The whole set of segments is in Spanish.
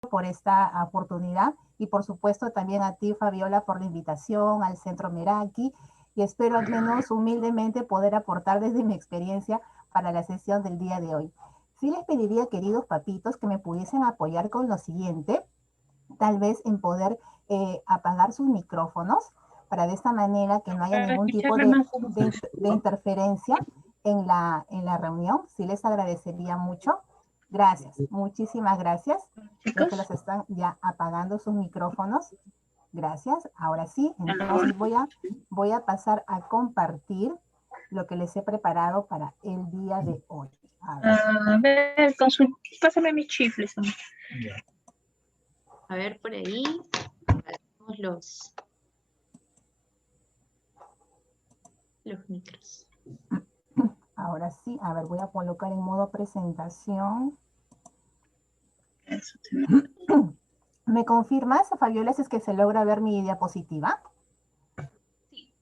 por esta oportunidad y por supuesto también a ti, Fabiola, por la invitación al Centro Meraki, y espero al menos humildemente poder aportar desde mi experiencia para la sesión del día de hoy. Sí les pediría, queridos papitos, que me pudiesen apoyar con lo siguiente, tal vez en poder apagar sus micrófonos, para de esta manera que no haya Para ningún tipo escucharme más. de interferencia en la reunión. Sí les agradecería mucho. Gracias, muchísimas gracias. Creo que Chicos, los están ya apagando sus micrófonos. Gracias. Ahora sí, ahora. entonces voy a pasar a compartir lo que les he preparado para el día de hoy. A ver. A ver, pásame mis chifles. A ver, por ahí. Los micros. Ahora sí, a ver, voy a colocar en modo presentación. ¿Me confirmas, Fabiola, si es que se logra ver mi diapositiva?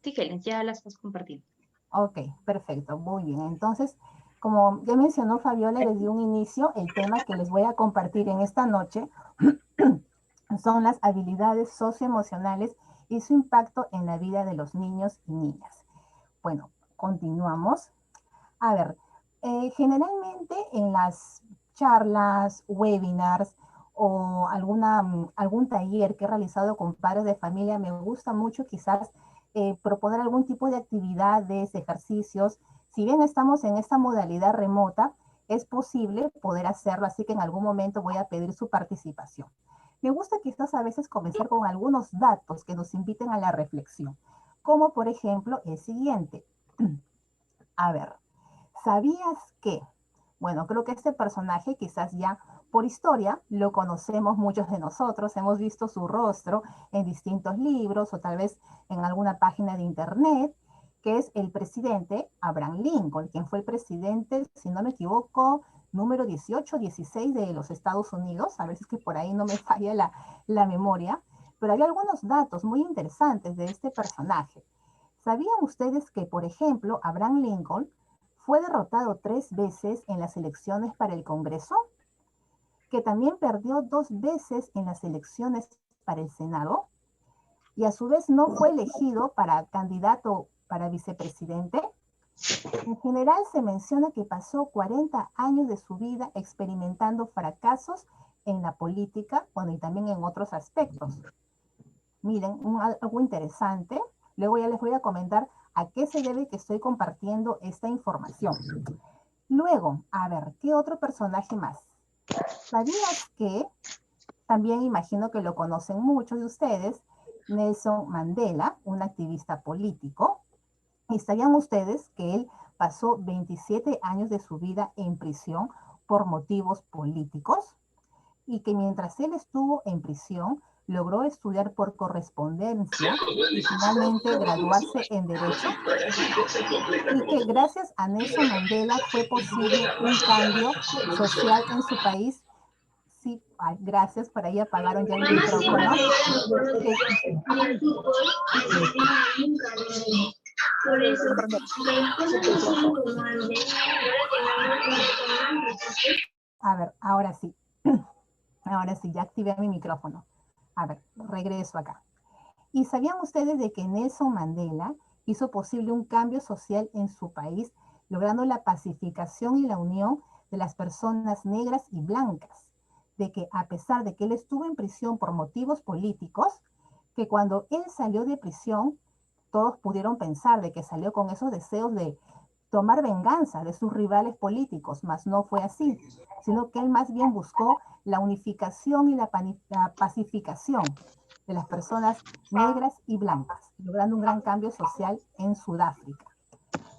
Sí, Helen, ya las vas compartiendo. Ok, perfecto, muy bien. Entonces, como ya mencionó Fabiola desde un inicio, el tema que les voy a compartir en esta noche son las habilidades socioemocionales y su impacto en la vida de los niños y niñas. Bueno, continuamos. A ver, generalmente en las charlas, webinars o algún taller que he realizado con padres de familia, me gusta mucho quizás proponer algún tipo de actividades, ejercicios. Si bien estamos en esta modalidad remota, es posible poder hacerlo, así que en algún momento voy a pedir su participación. Me gusta quizás a veces comenzar con algunos datos que nos inviten a la reflexión, como por ejemplo el siguiente. A ver, ¿sabías que? Bueno, creo que este personaje quizás ya por historia lo conocemos muchos de nosotros, hemos visto su rostro en distintos libros o tal vez en alguna página de internet, que es el presidente Abraham Lincoln, quien fue el presidente, si no me equivoco, número 18, 16 de los Estados Unidos, a veces que por ahí no me falla la memoria, pero hay algunos datos muy interesantes de este personaje. ¿Sabían ustedes que, por ejemplo, Abraham Lincoln fue derrotado 3 veces en las elecciones para el Congreso? Que también perdió 2 veces en las elecciones para el Senado y a su vez no fue elegido para candidato para vicepresidente. En general se menciona que pasó 40 años de su vida experimentando fracasos en la política, bueno, y también en otros aspectos. Miren, algo interesante. Luego ya les voy a comentar a qué se debe que estoy compartiendo esta información. Luego, a ver, ¿qué otro personaje más? ¿Sabías que, también imagino que lo conocen muchos de ustedes, Nelson Mandela, un activista político? ¿Y sabían ustedes que él pasó 27 años de su vida en prisión por motivos políticos? Y que mientras él estuvo en prisión, logró estudiar por correspondencia y finalmente graduarse en Derecho, y que gracias a Nelson Mandela fue posible un cambio social en su país. Sí, ay, gracias, por ahí apagaron ya mi micrófono. A ver, ahora sí. Ahora sí, ya activé mi micrófono. A ver, regreso acá. ¿Y sabían ustedes de que Nelson Mandela hizo posible un cambio social en su país, logrando la pacificación y la unión de las personas negras y blancas? De que a pesar de que él estuvo en prisión por motivos políticos, que cuando él salió de prisión, todos pudieron pensar de que salió con esos deseos de tomar venganza de sus rivales políticos, mas no fue así, sino que él más bien buscó la unificación y la pacificación de las personas negras y blancas, logrando un gran cambio social en Sudáfrica.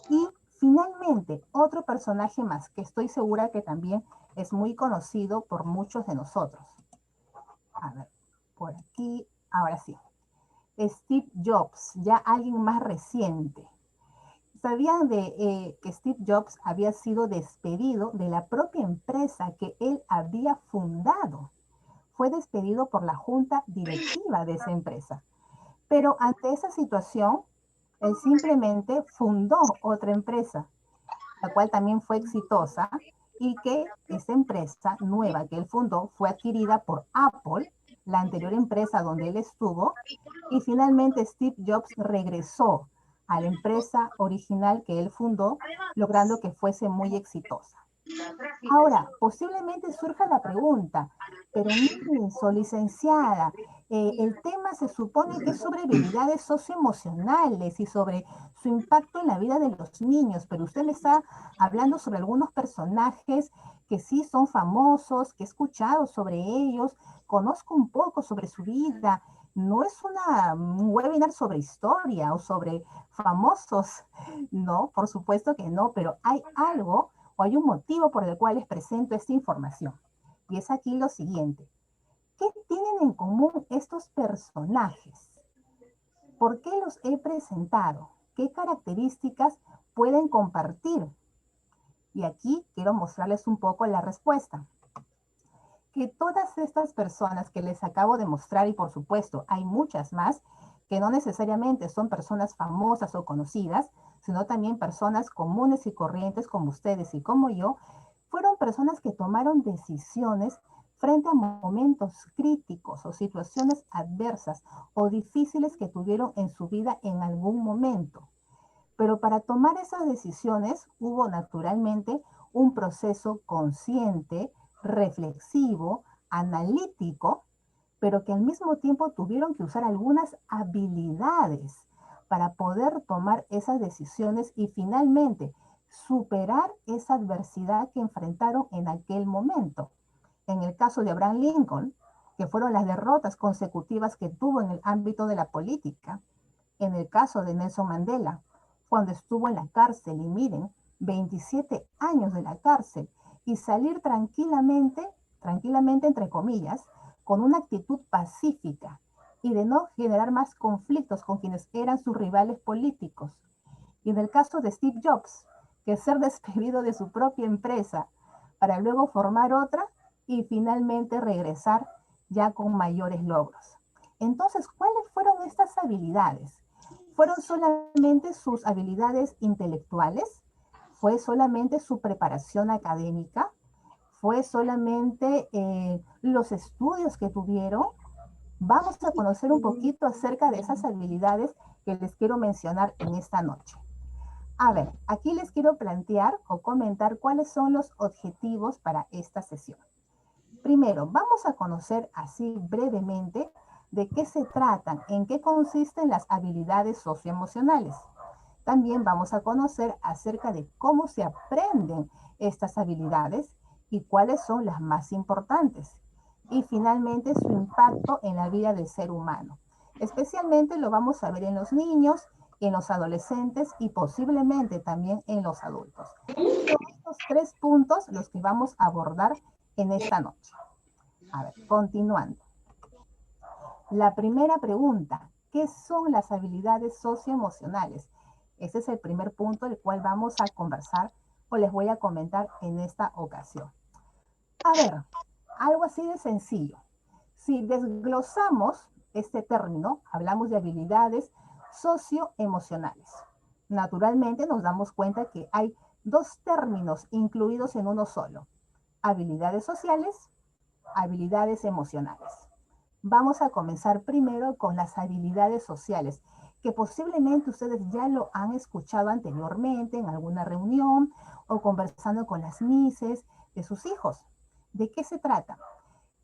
Y finalmente, otro personaje más que estoy segura que también es muy conocido por muchos de nosotros. A ver, por aquí, ahora sí. Steve Jobs, ya alguien más reciente. ¿Sabían que Steve Jobs había sido despedido de la propia empresa que él había fundado? Fue despedido por la junta directiva de esa empresa. Pero ante esa situación, él simplemente fundó otra empresa, la cual también fue exitosa, y que esta empresa nueva que él fundó fue adquirida por Apple, la anterior empresa donde él estuvo, y finalmente Steve Jobs regresó a la empresa original que él fundó, logrando que fuese muy exitosa. Ahora, posiblemente surja la pregunta, pero Minso, licenciada, el tema se supone que es sobre habilidades socioemocionales y sobre su impacto en la vida de los niños, pero usted me está hablando sobre algunos personajes que sí son famosos, que he escuchado sobre ellos, conozco un poco sobre su vida. No es un webinar sobre historia o sobre famosos, no, por supuesto que no, pero hay algo o hay un motivo por el cual les presento esta información. Y es aquí lo siguiente. ¿Qué tienen en común estos personajes? ¿Por qué los he presentado? ¿Qué características pueden compartir? Y aquí quiero mostrarles un poco la respuesta. Que todas estas personas que les acabo de mostrar, y por supuesto hay muchas más, que no necesariamente son personas famosas o conocidas, sino también personas comunes y corrientes como ustedes y como yo, fueron personas que tomaron decisiones frente a momentos críticos o situaciones adversas o difíciles que tuvieron en su vida en algún momento. Pero para tomar esas decisiones hubo naturalmente un proceso consciente, reflexivo, analítico, pero que al mismo tiempo tuvieron que usar algunas habilidades para poder tomar esas decisiones y finalmente superar esa adversidad que enfrentaron en aquel momento. En el caso de Abraham Lincoln, que fueron las derrotas consecutivas que tuvo en el ámbito de la política. En el caso de Nelson Mandela, cuando estuvo en la cárcel, y miren, 27 años de la cárcel, y salir tranquilamente entre comillas, con una actitud pacífica y de no generar más conflictos con quienes eran sus rivales políticos. Y en el caso de Steve Jobs, que ser despedido de su propia empresa para luego formar otra y finalmente regresar ya con mayores logros. Entonces, ¿cuáles fueron estas habilidades? ¿Fueron solamente sus habilidades intelectuales? ¿Fue solamente su preparación académica? ¿Fue solamente los estudios que tuvieron? Vamos a conocer un poquito acerca de esas habilidades que les quiero mencionar en esta noche. A ver, aquí les quiero plantear o comentar cuáles son los objetivos para esta sesión. Primero, vamos a conocer así brevemente de qué se tratan, en qué consisten las habilidades socioemocionales. También vamos a conocer acerca de cómo se aprenden estas habilidades y cuáles son las más importantes. Y finalmente su impacto en la vida del ser humano. Especialmente lo vamos a ver en los niños, en los adolescentes y posiblemente también en los adultos. Son estos 3 puntos los que vamos a abordar en esta noche. A ver, continuando. La primera pregunta, ¿qué son las habilidades socioemocionales? Ese es el primer punto del cual vamos a conversar o les voy a comentar en esta ocasión. A ver, algo así de sencillo. Si desglosamos este término, hablamos de habilidades socioemocionales. Naturalmente nos damos cuenta que hay 2 términos incluidos en uno solo. Habilidades sociales, habilidades emocionales. Vamos a comenzar primero con las habilidades sociales, que posiblemente ustedes ya lo han escuchado anteriormente en alguna reunión o conversando con las mises de sus hijos. ¿De qué se trata?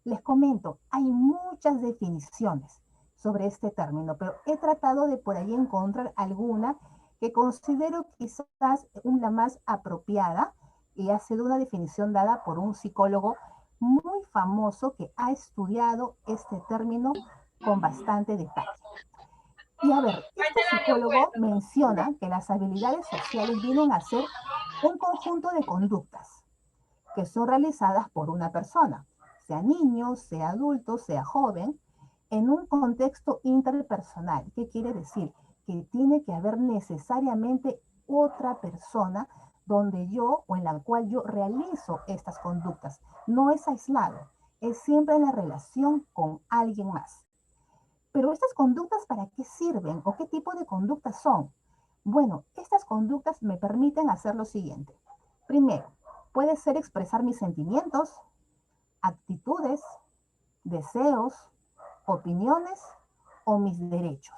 Les comento, hay muchas definiciones sobre este término, pero he tratado de por ahí encontrar alguna que considero quizás una más apropiada y ha sido una definición dada por un psicólogo muy famoso que ha estudiado este término con bastante detalle. Y a ver, este psicólogo menciona que las habilidades sociales vienen a ser un conjunto de conductas que son realizadas por una persona, sea niño, sea adulto, sea joven, en un contexto interpersonal. ¿Qué quiere decir? Que tiene que haber necesariamente otra persona donde yo o en la cual yo realizo estas conductas. No es aislado, es siempre en la relación con alguien más. Pero estas conductas, ¿para qué sirven o qué tipo de conductas son? Bueno, estas conductas me permiten hacer lo siguiente. Primero, Puede ser expresar mis sentimientos, actitudes, deseos, opiniones o mis derechos.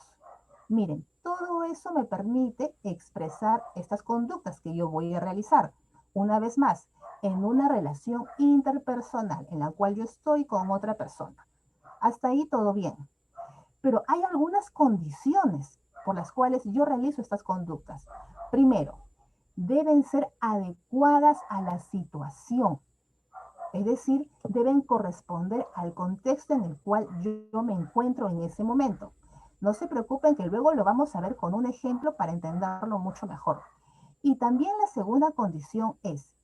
Miren, todo eso me permite expresar estas conductas que yo voy a realizar. Una vez más, en una relación interpersonal en la cual yo estoy con otra persona. Hasta ahí todo bien. Pero hay algunas condiciones por las cuales yo realizo estas conductas. Primero, deben ser adecuadas a la situación. Es decir, deben corresponder al contexto en el cual yo me encuentro en ese momento. No se preocupen que luego lo vamos a ver con un ejemplo para entenderlo mucho mejor. Y también la segunda condición es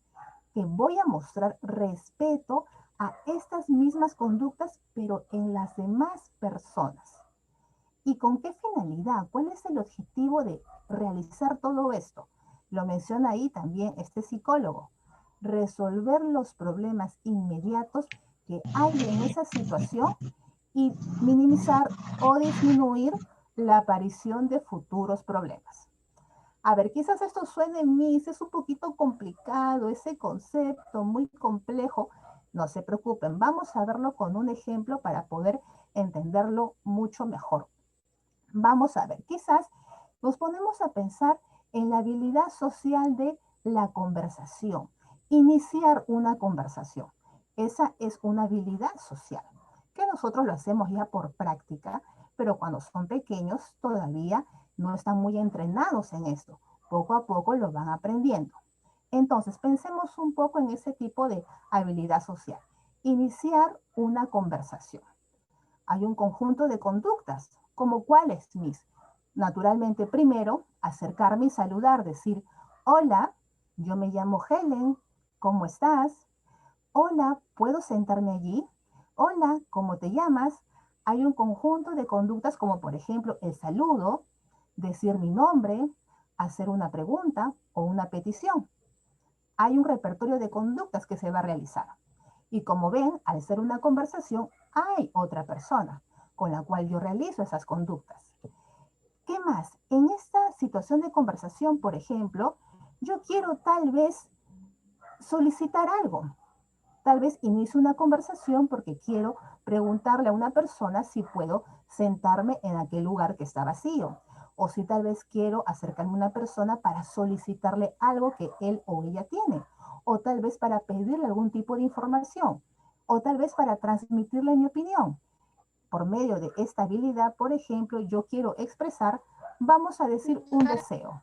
que voy a mostrar respeto a estas mismas conductas, pero en las demás personas. ¿Y con qué finalidad? ¿Cuál es el objetivo de realizar todo esto? Lo menciona ahí también este psicólogo. Resolver los problemas inmediatos que hay en esa situación y minimizar o disminuir la aparición de futuros problemas. A ver, quizás esto suene mis, es un poquito complicado, ese concepto muy complejo. No se preocupen, vamos a verlo con un ejemplo para poder entenderlo mucho mejor. Vamos a ver, quizás nos ponemos a pensar en la habilidad social de la conversación. Iniciar una conversación. Esa es una habilidad social, que nosotros lo hacemos ya por práctica, pero cuando son pequeños todavía no están muy entrenados en esto. Poco a poco lo van aprendiendo. Entonces, pensemos un poco en ese tipo de habilidad social. Iniciar una conversación. Hay un conjunto de conductas, como cuáles, mis. Naturalmente, primero, acercarme y saludar, decir, hola, yo me llamo Helen, ¿cómo estás? Hola, ¿puedo sentarme allí? Hola, ¿cómo te llamas? Hay un conjunto de conductas como por ejemplo el saludo, decir mi nombre, hacer una pregunta o una petición. Hay un repertorio de conductas que se va a realizar. Y como ven, al ser una conversación, hay otra persona con la cual yo realizo esas conductas. ¿Qué más? En esta situación de conversación, por ejemplo, yo quiero tal vez solicitar algo. Tal vez inicio una conversación porque quiero preguntarle a una persona si puedo sentarme en aquel lugar que está vacío. O si tal vez quiero acercarme a una persona para solicitarle algo que él o ella tiene. O tal vez para pedirle algún tipo de información. O tal vez para transmitirle mi opinión. Por medio de esta habilidad, por ejemplo, yo quiero expresar, vamos a decir, un deseo.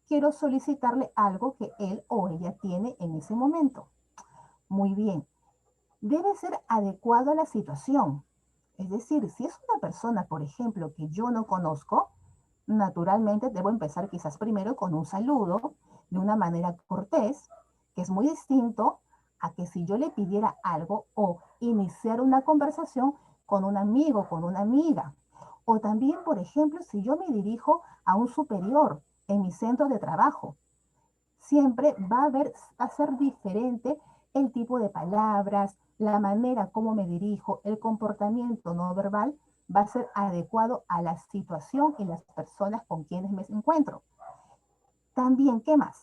Quiero solicitarle algo que él o ella tiene en ese momento. Muy bien. Debe ser adecuado a la situación. Es decir, si es una persona, por ejemplo, que yo no conozco, naturalmente debo empezar quizás primero con un saludo de una manera cortés, que es muy distinto a que si yo le pidiera algo o iniciar una conversación con un amigo, con una amiga. O también, por ejemplo, si yo me dirijo a un superior en mi centro de trabajo. Siempre va a ser diferente el tipo de palabras, la manera como me dirijo, el comportamiento no verbal va a ser adecuado a la situación y las personas con quienes me encuentro. También, ¿qué más?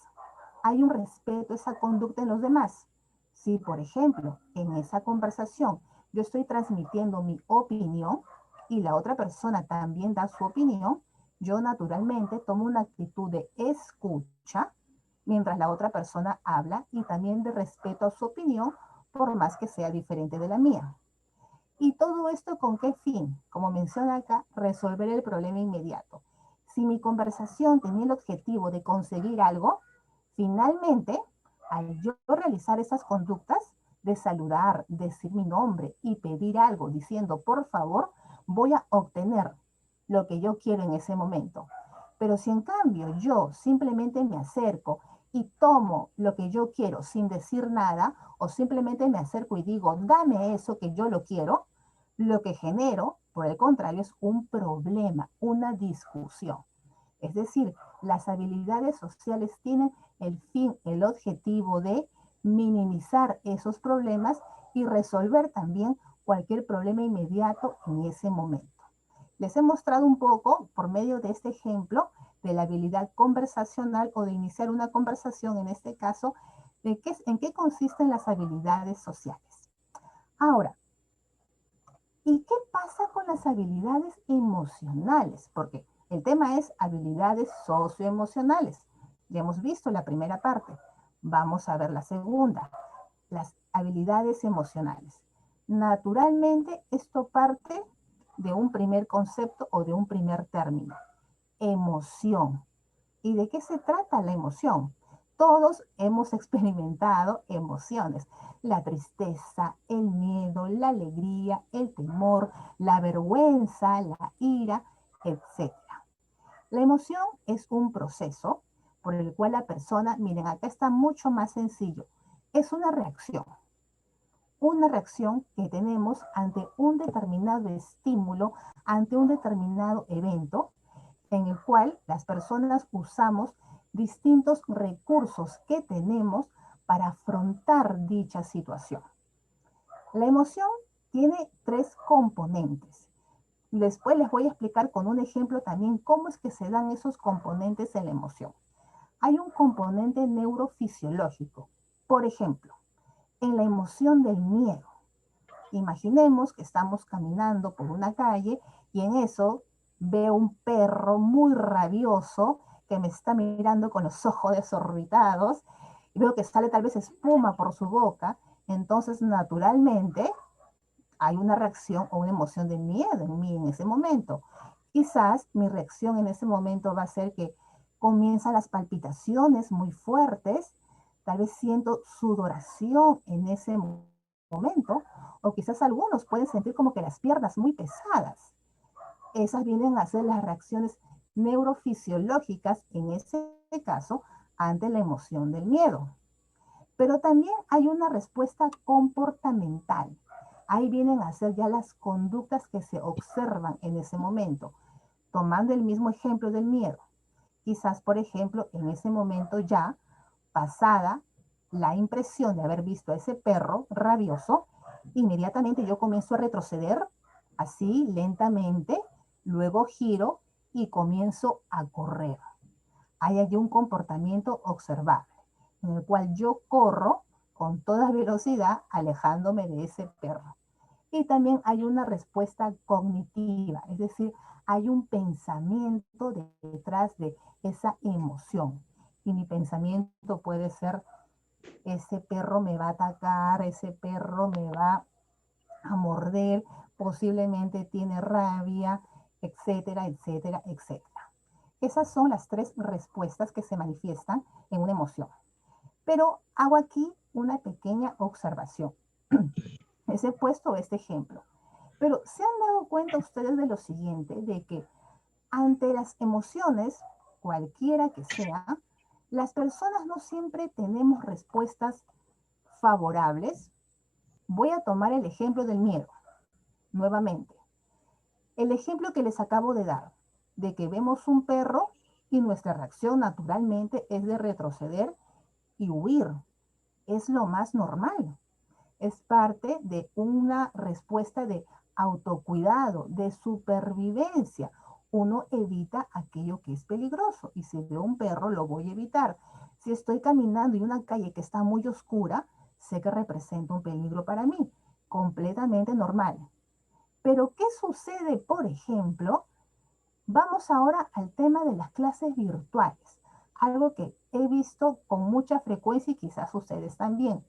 Hay un respeto a esa conducta en los demás. Si, por ejemplo, en esa conversación yo estoy transmitiendo mi opinión y la otra persona también da su opinión, yo naturalmente tomo una actitud de escucha mientras la otra persona habla y también de respeto a su opinión, por más que sea diferente de la mía. ¿Y todo esto con qué fin? Como menciona acá, resolver el problema inmediato. Si mi conversación tenía el objetivo de conseguir algo, finalmente, al yo realizar esas conductas de saludar, decir mi nombre y pedir algo diciendo por favor, voy a obtener lo que yo quiero en ese momento. Pero si en cambio yo simplemente me acerco y tomo lo que yo quiero sin decir nada, o simplemente me acerco y digo, dame eso que yo lo quiero, lo que genero, por el contrario, es un problema, una discusión. Es decir, las habilidades sociales tienen el fin, el objetivo de minimizar esos problemas y resolver también cualquier problema inmediato en ese momento. Les he mostrado un poco, por medio de este ejemplo, de la habilidad conversacional o de iniciar una conversación, en este caso, ¿En qué consisten las habilidades sociales? Ahora, ¿y qué pasa con las habilidades emocionales? Porque el tema es habilidades socioemocionales. Ya hemos visto la primera parte. Vamos a ver la segunda, las habilidades emocionales. Naturalmente, esto parte de un primer concepto o de un primer término, emoción. ¿Y de qué se trata la emoción? Todos hemos experimentado emociones, la tristeza, el miedo, la alegría, el temor, la vergüenza, la ira, etcétera. La emoción es un proceso por el cual la persona, miren, acá está mucho más sencillo, es una reacción que tenemos ante un determinado estímulo, ante un determinado evento, en el cual las personas usamos distintos recursos que tenemos para afrontar dicha situación. La emoción tiene tres componentes. Después les voy a explicar con un ejemplo también cómo es que se dan esos componentes en la emoción. Hay un componente neurofisiológico. Por ejemplo, en la emoción del miedo. Imaginemos que estamos caminando por una calle y en eso veo un perro muy rabioso que me está mirando con los ojos desorbitados y veo que sale tal vez espuma por su boca. Entonces, naturalmente, hay una reacción o una emoción de miedo en mí en ese momento. Quizás mi reacción en ese momento va a ser que comienzan las palpitaciones muy fuertes, tal vez siento sudoración en ese momento, o quizás algunos pueden sentir como que las piernas muy pesadas. Esas vienen a ser las reacciones neurofisiológicas en ese caso ante la emoción del miedo. Pero también hay una respuesta comportamental. Ahí vienen a ser ya las conductas que se observan en ese momento. Tomando el mismo ejemplo del miedo. Quizás, por ejemplo, en ese momento ya pasada la impresión de haber visto a ese perro rabioso, inmediatamente yo comienzo a retroceder así lentamente, luego giro y comienzo a correr. Hay allí un comportamiento observable en el cual yo corro con toda velocidad alejándome de ese perro. Y también hay una respuesta cognitiva, es decir, hay un pensamiento detrás de esa emoción. Y mi pensamiento puede ser, ese perro me va a atacar, ese perro me va a morder, posiblemente tiene rabia, etcétera, etcétera, etcétera. Esas son las tres respuestas que se manifiestan en una emoción. Pero hago aquí una pequeña observación. Les he puesto este ejemplo. Pero ¿se han dado cuenta ustedes de lo siguiente? De que ante las emociones, cualquiera que sea, las personas no siempre tenemos respuestas favorables. Voy a tomar el ejemplo del miedo, nuevamente. El ejemplo que les acabo de dar, de que vemos un perro y nuestra reacción naturalmente es de retroceder y huir. Es lo más normal. Es parte de una respuesta de autocuidado, de supervivencia. Uno evita aquello que es peligroso y si veo un perro lo voy a evitar. Si estoy caminando en una calle que está muy oscura, sé que representa un peligro para mí, completamente normal. Pero ¿qué sucede, por ejemplo? Vamos ahora al tema de las clases virtuales, algo que he visto con mucha frecuencia y quizás ustedes también.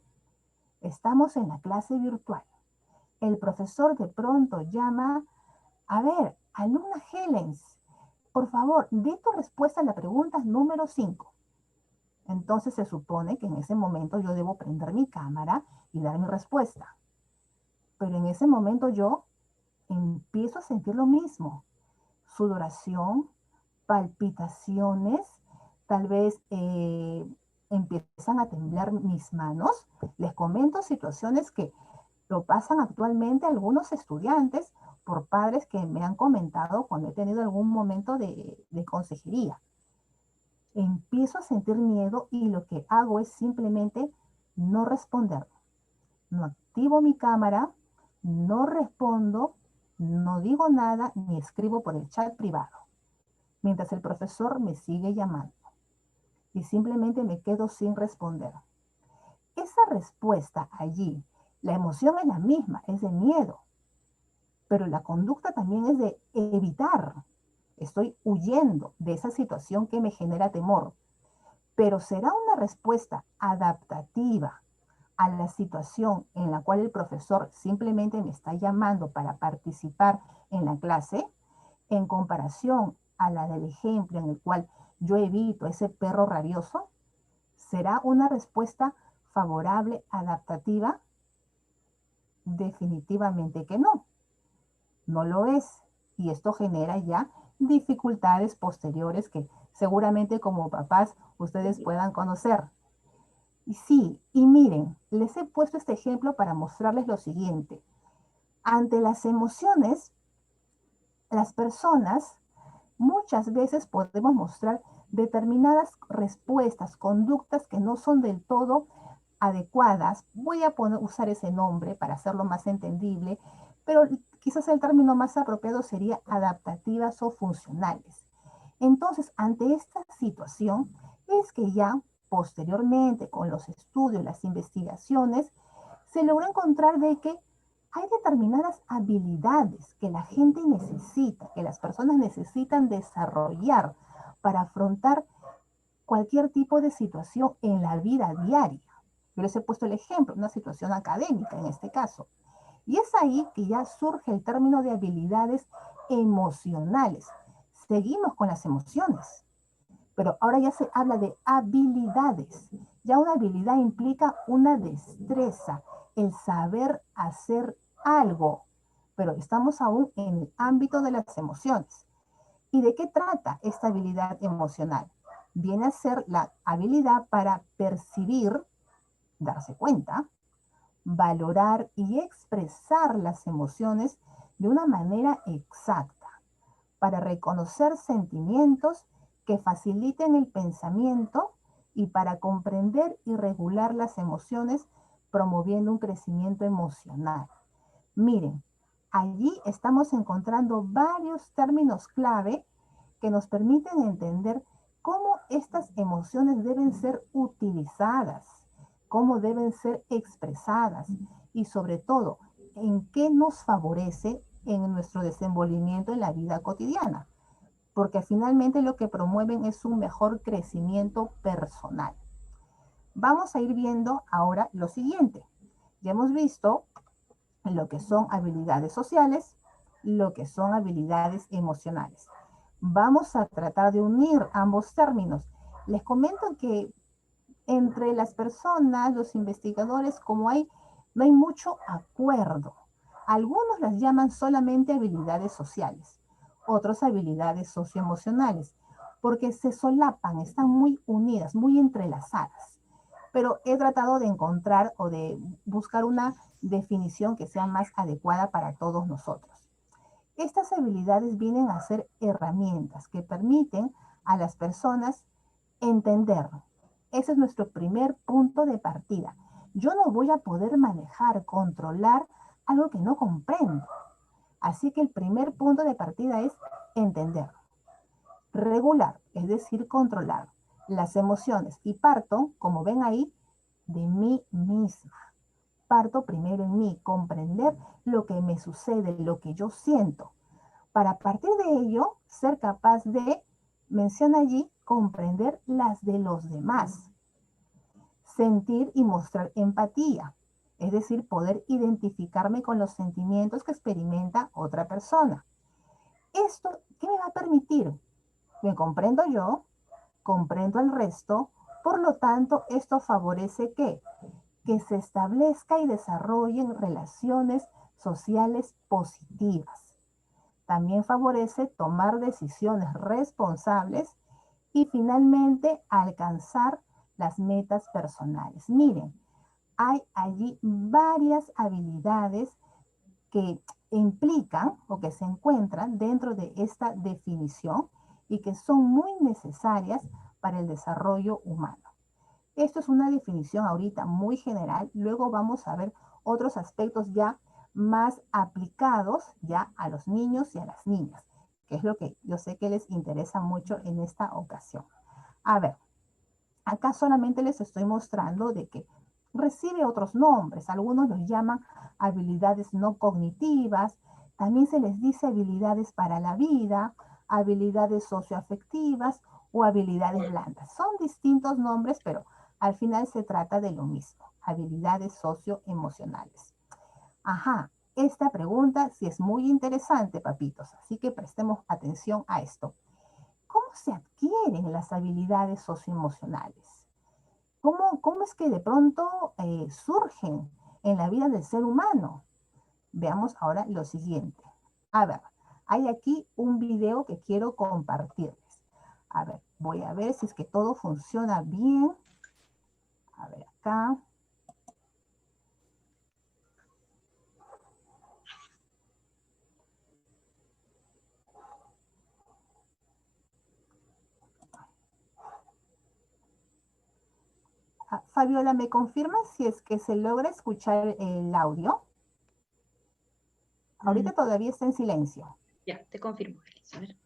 Estamos en la clase virtual. El profesor de pronto llama, a ver, alumna Helens, por favor, di tu respuesta a la pregunta número 5. Entonces se supone que en ese momento yo debo prender mi cámara y dar mi respuesta. Pero en ese momento yo empiezo a sentir lo mismo. Sudoración, palpitaciones, tal vez empiezan a temblar mis manos. Les comento situaciones que lo pasan actualmente algunos estudiantes por padres que me han comentado cuando he tenido algún momento de consejería. Empiezo a sentir miedo y lo que hago es simplemente no responder. No activo mi cámara, no respondo, no digo nada ni escribo por el chat privado, mientras el profesor me sigue llamando y simplemente me quedo sin responder. esa respuesta allí, la emoción es la misma, es de miedo, pero la conducta también es de evitar. Estoy huyendo de esa situación que me genera temor, pero será una respuesta adaptativa a la situación en la cual el profesor simplemente me está llamando para participar en la clase, en comparación a la del ejemplo en el cual yo evito ese perro rabioso. ¿Será una respuesta favorable, adaptativa? Definitivamente que no, no lo es. Y esto genera ya dificultades posteriores que seguramente como papás ustedes puedan conocer. Y sí, y miren, les he puesto este ejemplo para mostrarles lo siguiente. Ante las emociones, las personas muchas veces podemos mostrar determinadas respuestas, conductas que no son del todo adecuadas. Voy a usar ese nombre para hacerlo más entendible, pero quizás el término más apropiado sería adaptativas o funcionales. Entonces, ante esta situación, es que ya posteriormente, con los estudios, las investigaciones, se logró encontrar de que hay determinadas habilidades que la gente necesita, que las personas necesitan desarrollar para afrontar cualquier tipo de situación en la vida diaria. Yo les he puesto el ejemplo, una situación académica en este caso. Y es ahí que ya surge el término de habilidades emocionales. Seguimos con las emociones, pero ahora ya se habla de habilidades. Ya una habilidad implica una destreza, el saber hacer algo, pero estamos aún en el ámbito de las emociones. ¿Y de qué trata esta habilidad emocional? Viene a ser la habilidad para percibir, darse cuenta, valorar y expresar las emociones de una manera exacta, para reconocer sentimientos que faciliten el pensamiento y para comprender y regular las emociones, promoviendo un crecimiento emocional. Miren, allí estamos encontrando varios términos clave que nos permiten entender cómo estas emociones deben ser utilizadas, cómo deben ser expresadas y sobre todo en qué nos favorece en nuestro desenvolvimiento en la vida cotidiana, porque finalmente lo que promueven es un mejor crecimiento personal. Vamos a ir viendo ahora lo siguiente. Ya hemos visto lo que son habilidades sociales, lo que son habilidades emocionales. Vamos a tratar de unir ambos términos. Les comento que entre las personas, los investigadores, no hay mucho acuerdo. Algunos las llaman solamente habilidades sociales, otros habilidades socioemocionales, porque se solapan, están muy unidas, muy entrelazadas. Pero he tratado de encontrar o de buscar una definición que sea más adecuada para todos nosotros. Estas habilidades vienen a ser herramientas que permiten a las personas entender. Ese es nuestro primer punto de partida. Yo no voy a poder manejar, controlar algo que no comprendo. Así que el primer punto de partida es entender. Regular, es decir, controlar las emociones. Y parto, como ven ahí, de mí misma. Parto primero en mí, comprender lo que me sucede, lo que yo siento, para partir de ello ser capaz de, menciona allí, comprender las de los demás, sentir y mostrar empatía, es decir, poder identificarme con los sentimientos que experimenta otra persona. ¿Esto qué me va a permitir? Me comprendo yo, comprendo al resto, por lo tanto, esto favorece que se establezca y desarrollen relaciones sociales positivas. También favorece tomar decisiones responsables y finalmente alcanzar las metas personales. Miren, hay allí varias habilidades que implican o que se encuentran dentro de esta definición y que son muy necesarias para el desarrollo humano. Esto es una definición ahorita muy general, luego vamos a ver otros aspectos ya más aplicados ya a los niños y a las niñas, que es lo que yo sé que les interesa mucho en esta ocasión. A ver, acá solamente les estoy mostrando de que recibe otros nombres. Algunos los llaman habilidades no cognitivas, también se les dice habilidades para la vida, habilidades socioafectivas o habilidades blandas. Son distintos nombres, pero al final se trata de lo mismo, habilidades socioemocionales. Ajá, esta pregunta sí es muy interesante, papitos, así que prestemos atención a esto. ¿Cómo se adquieren las habilidades socioemocionales? ¿Cómo es que de pronto surgen en la vida del ser humano? Veamos ahora lo siguiente. A ver, hay aquí un video que quiero compartirles. A ver, voy a ver si es que todo funciona bien. A ver acá. Ah, Fabiola, ¿me confirmas si es que se logra escuchar el audio? Ahorita todavía está en silencio. Ya, te confirmo, Génesis. A ver.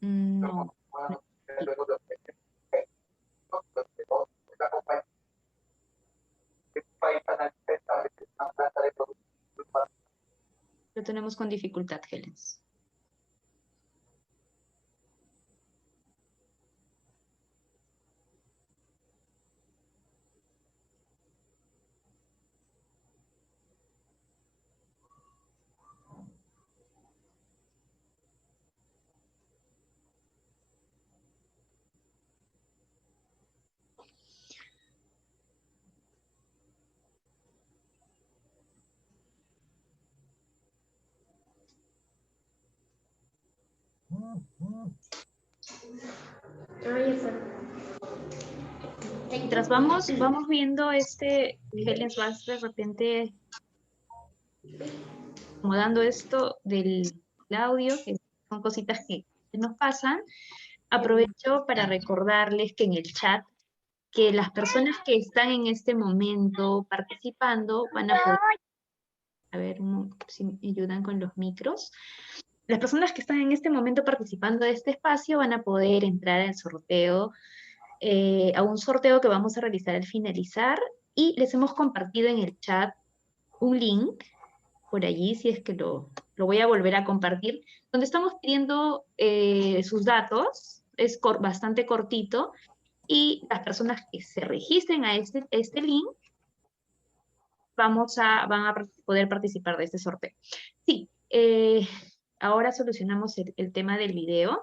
No. Lo tenemos con dificultad, Génesis. Mientras vamos viendo Helen, vas de repente acomodando esto del audio, que son cositas que nos pasan. Aprovecho para recordarles que en el chat, que las personas que están en este momento participando van a poder, a ver si me ayudan con los micros. Las personas que están en este momento participando de este espacio van a poder entrar al sorteo, a un sorteo que vamos a realizar al finalizar, y les hemos compartido en el chat un link por allí, si es que lo voy a volver a compartir, donde estamos pidiendo sus datos, es bastante cortito, y las personas que se registren a este link van a poder participar de este sorteo. Sí, ahora solucionamos el tema del video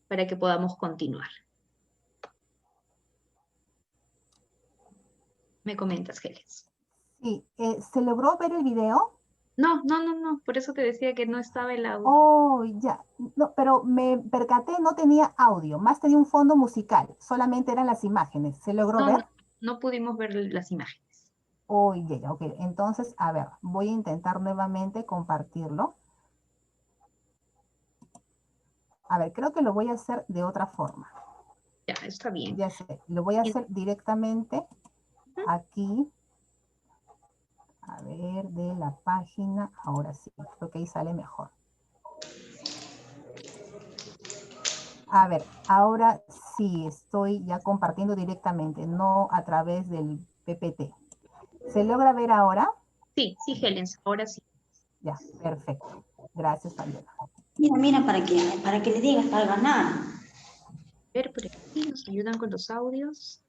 para que podamos continuar. Me comentas, Geles. Sí, ¿se logró ver el video? No, por eso te decía que no estaba el audio. Oh, ya. No, pero me percaté, no tenía audio, más tenía un fondo musical, solamente eran las imágenes. ¿Se logró ver? No pudimos ver las imágenes. Oh, ya, ok. Entonces, a ver, voy a intentar nuevamente compartirlo. A ver, creo que lo voy a hacer de otra forma. Ya, está bien. Ya sé, lo voy a hacer directamente aquí. A ver, de la página. Ahora sí, creo que ahí sale mejor. A ver, ahora sí estoy ya compartiendo directamente, no a través del PPT. ¿Se logra ver ahora? Sí, Helen, ahora sí. Ya, perfecto. Gracias, Fabiola. Mira, para que le digas, para ganar. A ver, por aquí nos ayudan con los audios.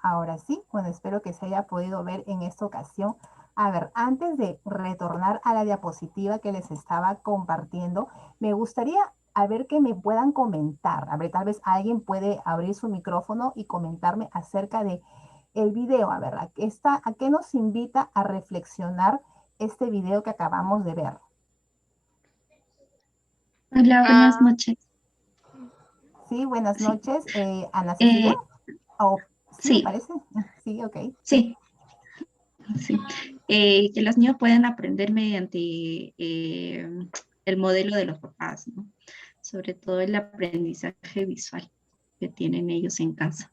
Ahora sí, bueno, espero que se haya podido ver en esta ocasión. A ver, antes de retornar a la diapositiva que les estaba compartiendo, me gustaría a ver que me puedan comentar. A ver, tal vez alguien puede abrir su micrófono y comentarme acerca de el video. A ver, ¿a qué nos invita a reflexionar este video que acabamos de ver? Hola, buenas noches. Sí, buenas Sí, noches. Ana Cecilia. Oh, sí, me sí, parece. Sí, ok. sí, sí. Que los niños puedan aprender mediante el modelo de los papás, ¿no? Sobre todo el aprendizaje visual que tienen ellos en casa.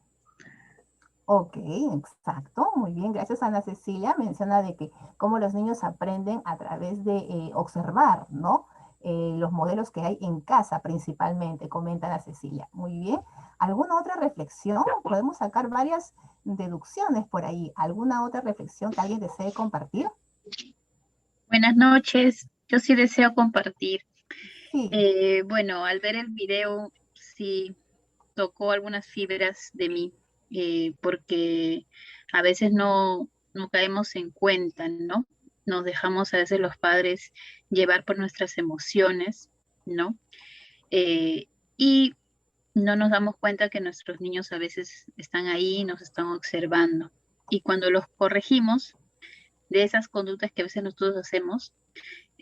Ok, exacto. Muy bien, gracias Ana Cecilia. Menciona de que cómo los niños aprenden a través de observar, ¿no? Los modelos que hay en casa principalmente, comenta Ana Cecilia. Muy bien. ¿Alguna otra reflexión? Podemos sacar varias deducciones por ahí. ¿Alguna otra reflexión que alguien desee compartir? Buenas noches. Yo sí deseo compartir. Sí. Bueno, al ver el video, sí tocó algunas fibras de mí, porque a veces no caemos en cuenta, ¿no? Nos dejamos a veces los padres llevar por nuestras emociones, ¿no? Eh, y no nos damos cuenta que nuestros niños a veces están ahí, nos están observando. Y cuando los corregimos de esas conductas que a veces nosotros hacemos,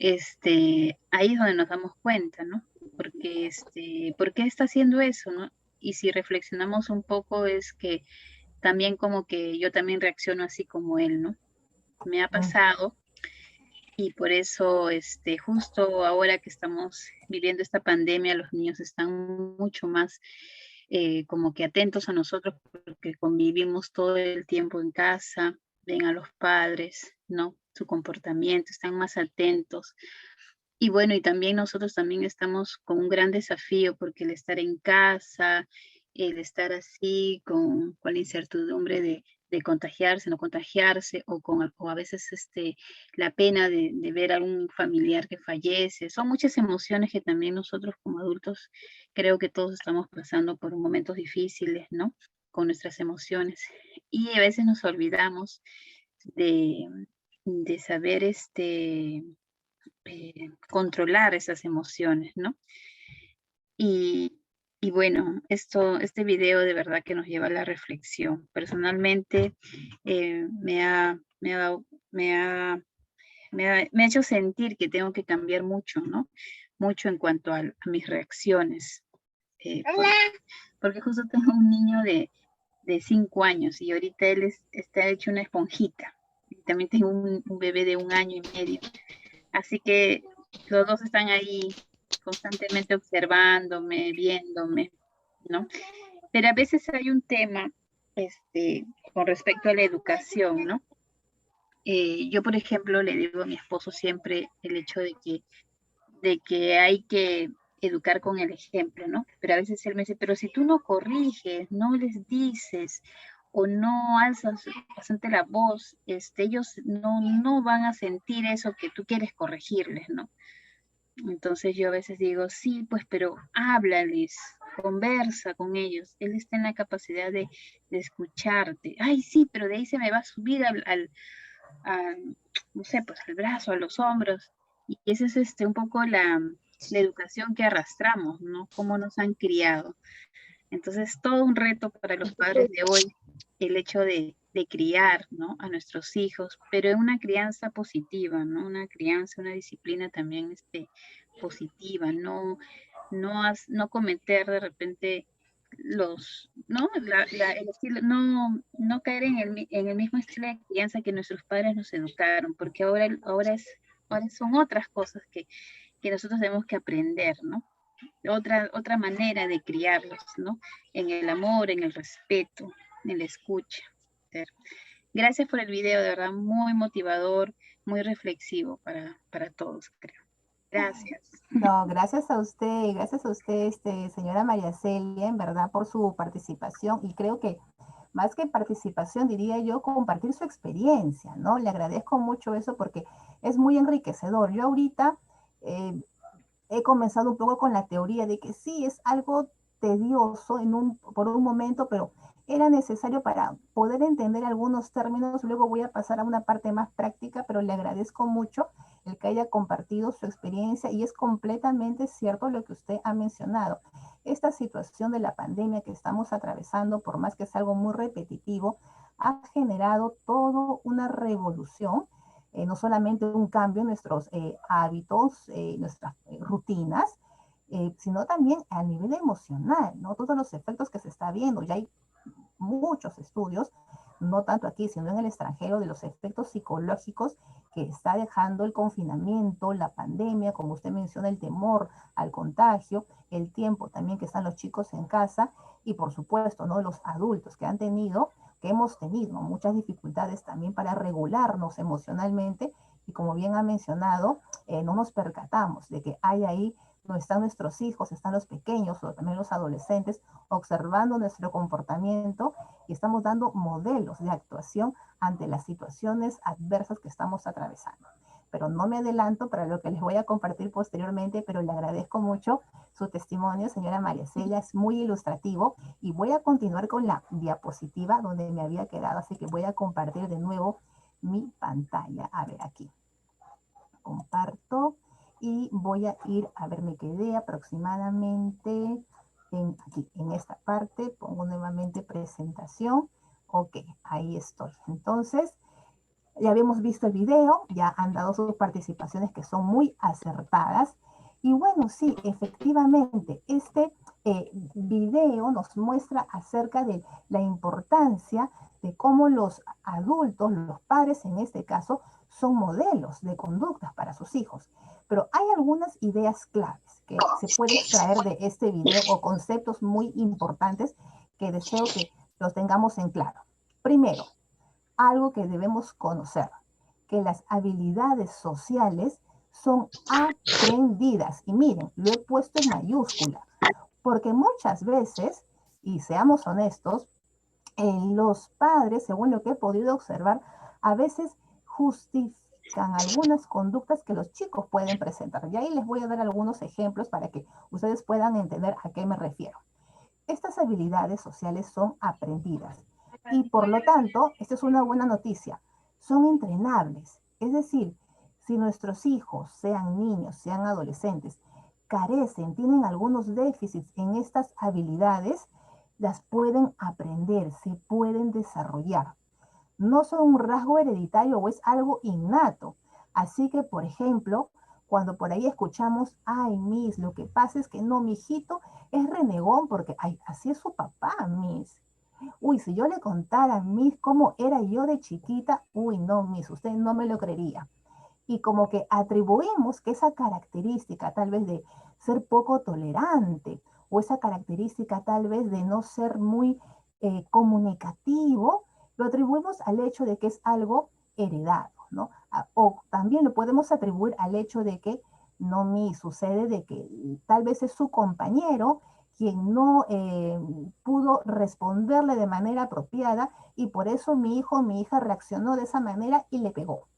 ahí es donde nos damos cuenta, ¿no? Porque, ¿por qué está haciendo eso, no? Y si reflexionamos un poco es que también como que yo también reacciono así como él, ¿no? Me ha pasado y por eso, justo ahora que estamos viviendo esta pandemia, los niños están mucho más como que atentos a nosotros porque convivimos todo el tiempo en casa, ven a los padres, ¿no? Su comportamiento, están más atentos. Y bueno, y también nosotros también estamos con un gran desafío porque el estar en casa, el estar así con la incertidumbre de contagiarse, no contagiarse, o a veces la pena de ver a algún familiar que fallece. Son muchas emociones que también nosotros como adultos creo que todos estamos pasando por momentos difíciles, ¿no? Con nuestras emociones. Y a veces nos olvidamos de, de saber controlar esas emociones, ¿no? Y, y bueno, este video de verdad que nos lleva a la reflexión. Personalmente me ha hecho sentir que tengo que cambiar mucho, ¿no? Mucho en cuanto a mis reacciones. Porque justo tengo un niño de 5 años y ahorita él está hecho una esponjita. Y también tengo un bebé de 1 año y medio. Así que los dos están ahí constantemente observándome, viéndome, ¿no? Pero a veces hay un tema con respecto a la educación, ¿no? Yo, por ejemplo, le digo a mi esposo siempre el hecho de que hay que educar con el ejemplo, ¿no? Pero a veces él me dice, pero si tú no corriges, no les dices o no alzas bastante la voz, ellos no van a sentir eso que tú quieres corregirles, ¿no? Entonces yo a veces digo, sí, pues, pero háblales, conversa con ellos. Él está en la capacidad de escucharte. Ay, sí, pero de ahí se me va a subir no sé, pues al brazo, a los hombros. Y esa es un poco la educación que arrastramos, ¿no? Cómo nos han criado. Entonces, todo un reto para los padres de hoy, el hecho de criar, ¿no? A nuestros hijos, pero en una crianza positiva, ¿no? Una crianza, una disciplina también positiva, no cometer de repente ¿no? El estilo, no caer en el mismo estilo de crianza que nuestros padres nos educaron, porque ahora son otras cosas que nosotros tenemos que aprender, ¿no? Otra manera de criarlos, ¿no? En el amor, en el respeto, en la escucha. Gracias por el video, de verdad, muy motivador, muy reflexivo para todos, creo. Gracias. No, gracias a usted, señora María Celia, en verdad, por su participación. Y creo que más que participación, diría yo, compartir su experiencia, ¿no? Le agradezco mucho eso porque es muy enriquecedor. Yo ahorita he comenzado un poco con la teoría de que sí, es algo tedioso por un momento, pero era necesario para poder entender algunos términos. Luego voy a pasar a una parte más práctica, pero le agradezco mucho el que haya compartido su experiencia y es completamente cierto lo que usted ha mencionado. Esta situación de la pandemia que estamos atravesando, por más que es algo muy repetitivo, ha generado toda una revolución, no solamente un cambio en nuestros hábitos, nuestras rutinas, sino también a nivel emocional, ¿no? Todos los efectos que se está viendo. Ya hay muchos estudios, no tanto aquí, sino en el extranjero, de los efectos psicológicos que está dejando el confinamiento, la pandemia, como usted menciona, el temor al contagio, el tiempo también que están los chicos en casa y por supuesto, ¿no? Los adultos que hemos tenido, ¿no? Muchas dificultades también para regularnos emocionalmente y como bien ha mencionado, no nos percatamos de que hay ahí, no están nuestros hijos, están los pequeños o también los adolescentes observando nuestro comportamiento y estamos dando modelos de actuación ante las situaciones adversas que estamos atravesando. Pero no me adelanto para lo que les voy a compartir posteriormente, pero le agradezco mucho su testimonio, señora María Celia, es muy ilustrativo y voy a continuar con la diapositiva donde me había quedado, así que voy a compartir de nuevo mi pantalla. A ver, aquí. Comparto y voy a ir, a ver, me quedé aproximadamente aquí, en esta parte, pongo nuevamente presentación. Ok, ahí estoy. Entonces, ya habíamos visto el video, ya han dado sus participaciones que son muy acertadas. Y bueno, sí, efectivamente, este video nos muestra acerca de la importancia de cómo los adultos, los padres en este caso, son modelos de conductas para sus hijos. Pero hay algunas ideas claves que se puede extraer de este video o conceptos muy importantes que deseo que los tengamos en claro. Primero, algo que debemos conocer, que las habilidades sociales son aprendidas. Y miren, lo he puesto en mayúscula, porque muchas veces, y seamos honestos, los padres, según lo que he podido observar, a veces justifican algunas conductas que los chicos pueden presentar. Y ahí les voy a dar algunos ejemplos para que ustedes puedan entender a qué me refiero. Estas habilidades sociales son aprendidas y por lo tanto, esta es una buena noticia, son entrenables. Es decir, si nuestros hijos, sean niños, sean adolescentes, tienen algunos déficits en estas habilidades, las pueden aprender, se pueden desarrollar. No son un rasgo hereditario o es algo innato. Así que, por ejemplo, cuando por ahí escuchamos, ay, Miss, lo que pasa es que no, mi hijito es renegón porque, ay, así es su papá, Miss. Uy, si yo le contara, Miss, cómo era yo de chiquita, uy, no, Miss, usted no me lo creería. Y como que atribuimos que esa característica tal vez de ser poco tolerante o esa característica tal vez de no ser muy comunicativo, lo atribuimos al hecho de que es algo heredado, ¿no? O también lo podemos atribuir al hecho de que no me sucede de que tal vez es su compañero quien no pudo responderle de manera apropiada y por eso mi hijo o mi hija reaccionó de esa manera y le pegó.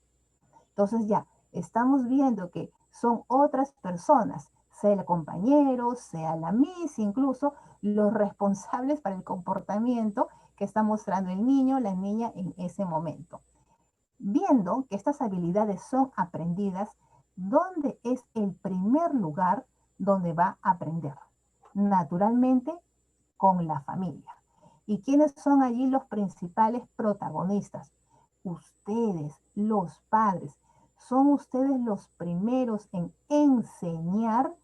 Entonces ya estamos viendo que son otras personas, sea el compañero, sea la Miss, incluso los responsables para el comportamiento que está mostrando el niño, la niña en ese momento. Viendo que estas habilidades son aprendidas, ¿dónde es el primer lugar donde va a aprender? Naturalmente, con la familia. ¿Y quiénes son allí los principales protagonistas? Ustedes, los padres. Son ustedes los primeros en enseñar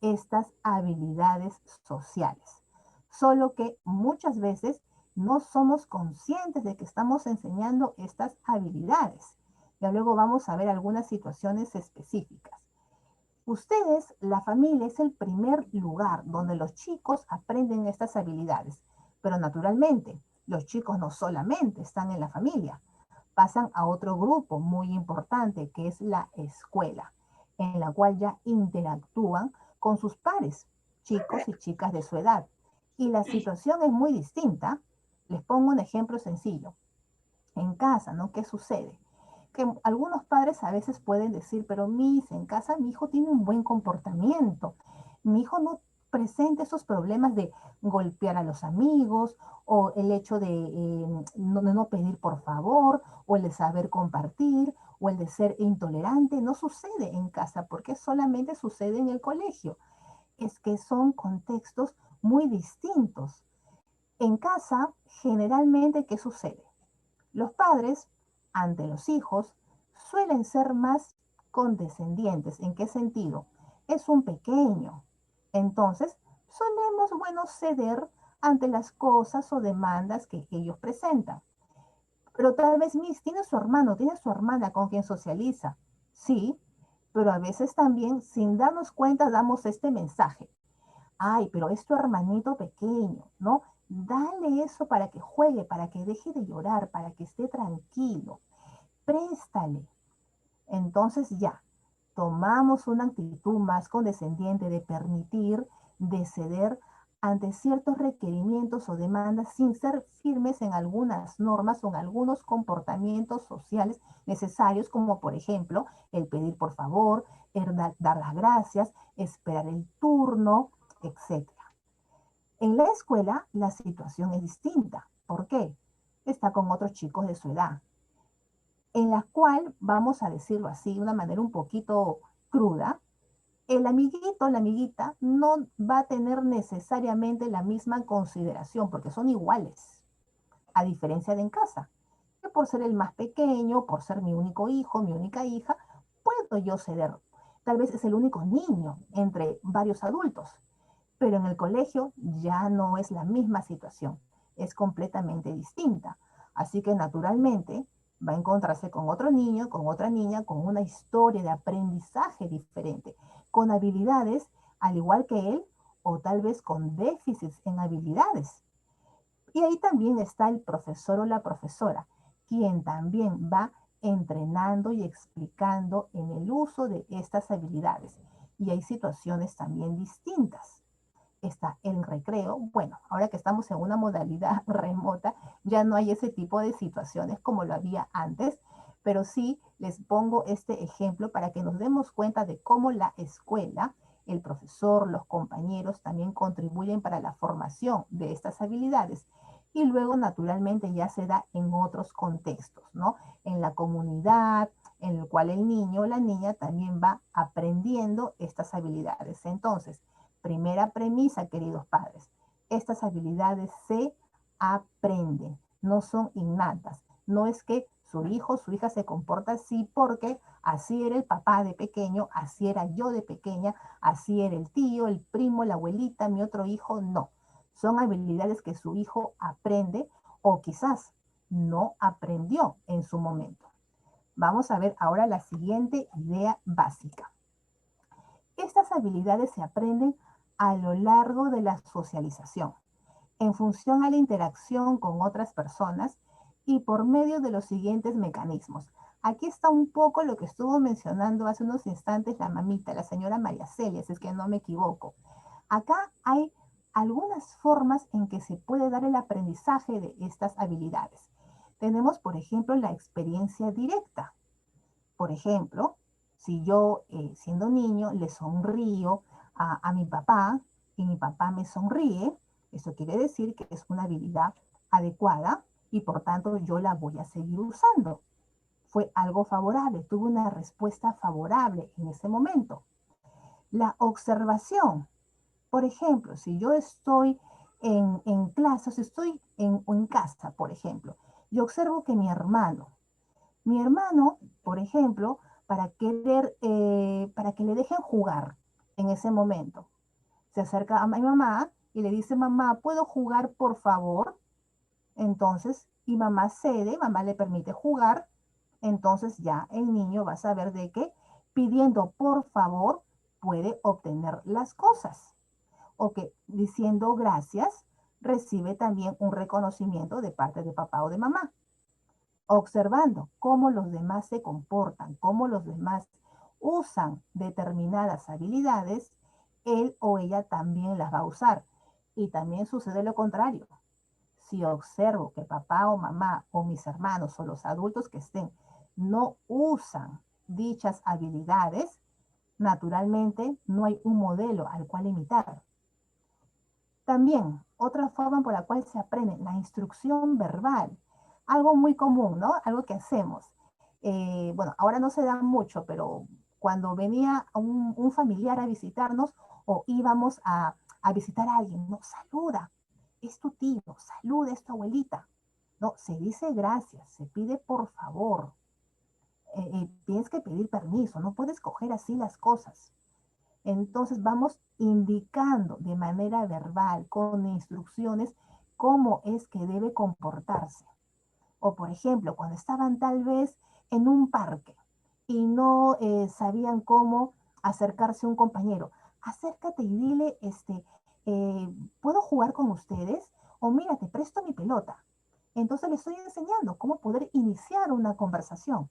estas habilidades sociales. Solo que muchas veces no somos conscientes de que estamos enseñando estas habilidades. Ya luego vamos a ver algunas situaciones específicas. Ustedes, la familia, es el primer lugar donde los chicos aprenden estas habilidades. Pero naturalmente, los chicos no solamente están en la familia, pasan a otro grupo muy importante que es la escuela, en la cual ya interactúan con sus pares, chicos y chicas de su edad. Y la situación es muy distinta. Les pongo un ejemplo sencillo. En casa, ¿no? ¿Qué sucede? Que algunos padres a veces pueden decir, pero Miss, en casa mi hijo tiene un buen comportamiento. Mi hijo no presente esos problemas de golpear a los amigos, o el hecho de no pedir por favor, o el de saber compartir, o el de ser intolerante, no sucede en casa, porque solamente sucede en el colegio. Es que son contextos muy distintos. En casa, generalmente, ¿qué sucede? Los padres, ante los hijos, suelen ser más condescendientes. ¿En qué sentido? Es un pequeño. Entonces, solemos, bueno, ceder ante las cosas o demandas que ellos presentan. Pero tal vez Miss tiene su hermano, tiene su hermana con quien socializa. Sí, pero a veces también, sin darnos cuenta, damos este mensaje. Ay, pero es tu hermanito pequeño, ¿no? Dale eso para que juegue, para que deje de llorar, para que esté tranquilo. Préstale. Entonces ya, tomamos una actitud más condescendiente de permitir, de ceder ante ciertos requerimientos o demandas sin ser firmes en algunas normas o en algunos comportamientos sociales necesarios, como por ejemplo el pedir por favor, el dar las gracias, esperar el turno, etc. En la escuela la situación es distinta. ¿Por qué? Está con otros chicos de su edad, en la cual, vamos a decirlo así, de una manera un poquito cruda, el amiguito, la amiguita, no va a tener necesariamente la misma consideración, porque son iguales, a diferencia de en casa, que por ser el más pequeño, por ser mi único hijo, mi única hija, puedo yo ceder. Tal vez es el único niño entre varios adultos, pero en el colegio ya no es la misma situación, es completamente distinta. Así que naturalmente va a encontrarse con otro niño, con otra niña, con una historia de aprendizaje diferente, con habilidades al igual que él, o tal vez con déficits en habilidades. Y ahí también está el profesor o la profesora, quien también va entrenando y explicando en el uso de estas habilidades. Y hay situaciones también distintas. Está el recreo. Bueno, ahora que estamos en una modalidad remota, ya no hay ese tipo de situaciones como lo había antes, pero sí les pongo este ejemplo para que nos demos cuenta de cómo la escuela, el profesor, los compañeros también contribuyen para la formación de estas habilidades. Y luego, naturalmente, ya se da en otros contextos, ¿no? En la comunidad, en el cual el niño o la niña también va aprendiendo estas habilidades. Entonces, primera premisa, queridos padres, estas habilidades se aprenden, no son innatas. No es que su hijo, su hija se comporta así porque así era el papá de pequeño, así era yo de pequeña, así era el tío, el primo, la abuelita, mi otro hijo, no. Son habilidades que su hijo aprende o quizás no aprendió en su momento. Vamos a ver ahora la siguiente idea básica. Estas habilidades se aprenden a lo largo de la socialización, en función a la interacción con otras personas y por medio de los siguientes mecanismos. Aquí está un poco lo que estuvo mencionando hace unos instantes la mamita, la señora María Celia, si es que no me equivoco. Acá hay algunas formas en que se puede dar el aprendizaje de estas habilidades. Tenemos, por ejemplo, la experiencia directa. Por ejemplo, si yo, siendo niño, le sonrío a mi papá y mi papá me sonríe, eso quiere decir que es una habilidad adecuada y por tanto yo la voy a seguir usando. Fue algo favorable, tuve una respuesta favorable en ese momento. La observación. Por ejemplo, si yo estoy en clase, si estoy en casa, por ejemplo, yo observo que mi hermano, por ejemplo, para que le dejen jugar en ese momento, se acerca a mi mamá y le dice, mamá, ¿puedo jugar por favor? Entonces, y mamá cede, mamá le permite jugar, entonces ya el niño va a saber de que pidiendo por favor puede obtener las cosas. O que diciendo gracias recibe también un reconocimiento de parte de papá o de mamá. Observando cómo los demás se comportan, cómo los demás usan determinadas habilidades, él o ella también las va a usar. Y también sucede lo contrario. Si observo que papá o mamá o mis hermanos o los adultos que estén no usan dichas habilidades, naturalmente no hay un modelo al cual imitar. También, otra forma por la cual se aprende, la instrucción verbal. Algo muy común, ¿no? Algo que hacemos. Bueno, ahora no se da mucho, pero cuando venía un familiar a visitarnos o íbamos a visitar a alguien, no, saluda, es tu tío, saluda, es tu abuelita. No, se dice gracias, se pide por favor. Tienes que pedir permiso, no puedes coger así las cosas. Entonces vamos indicando de manera verbal, con instrucciones, cómo es que debe comportarse. O por ejemplo, cuando estaban tal vez en un parque y no sabían cómo acercarse a un compañero, acércate y dile, ¿puedo jugar con ustedes? O mira, te presto mi pelota. Entonces le estoy enseñando cómo poder iniciar una conversación.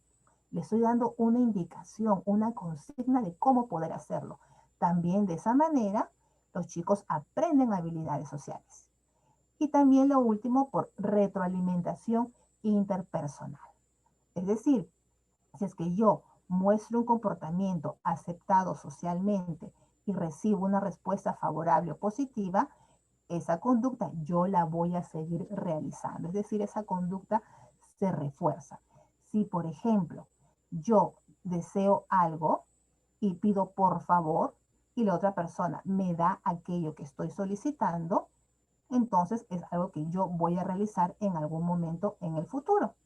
Le estoy dando una indicación, una consigna de cómo poder hacerlo. También de esa manera, los chicos aprenden habilidades sociales. Y también lo último, por retroalimentación interpersonal. Es decir, si es que yo muestro un comportamiento aceptado socialmente y recibo una respuesta favorable o positiva, esa conducta yo la voy a seguir realizando. Es decir, esa conducta se refuerza. Si, por ejemplo, yo deseo algo y pido por favor y la otra persona me da aquello que estoy solicitando, entonces es algo que yo voy a realizar en algún momento en el futuro.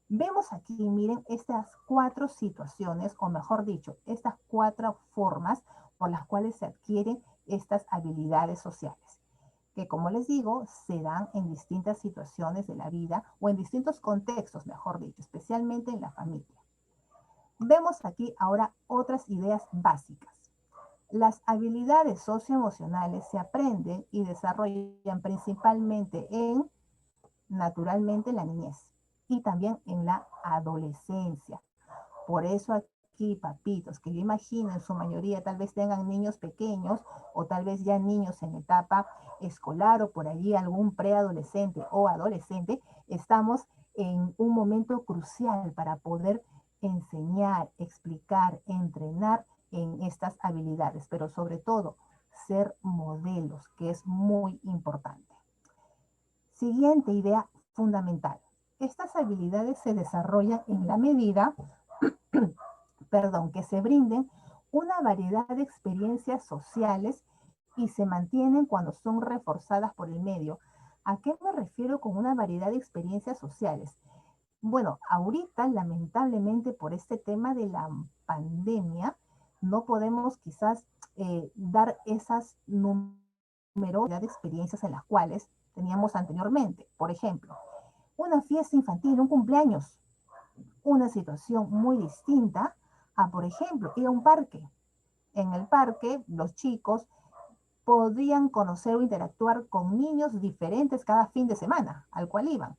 Vemos aquí, miren, estas 4 situaciones, o mejor dicho, estas 4 formas por las cuales se adquieren estas habilidades sociales, que como les digo, se dan en distintas situaciones de la vida o en distintos contextos, mejor dicho, especialmente en la familia. Vemos aquí ahora otras ideas básicas. Las habilidades socioemocionales se aprenden y desarrollan principalmente naturalmente, en la niñez y también en la adolescencia. Por eso aquí, papitos, que yo imagino en su mayoría tal vez tengan niños pequeños o tal vez ya niños en etapa escolar o por allí algún preadolescente o adolescente, estamos en un momento crucial para poder enseñar, explicar, entrenar en estas habilidades, pero sobre todo ser modelos, que es muy importante. Siguiente idea fundamental. Estas habilidades se desarrollan en la medida, que se brinden una variedad de experiencias sociales y se mantienen cuando son reforzadas por el medio. ¿A qué me refiero con una variedad de experiencias sociales? Bueno, ahorita lamentablemente por este tema de la pandemia no podemos quizás dar esas numerosas experiencias en las cuales teníamos anteriormente. Por ejemplo, una fiesta infantil, un cumpleaños, una situación muy distinta a, por ejemplo, ir a un parque. En el parque, los chicos podían conocer o interactuar con niños diferentes cada fin de semana al cual iban.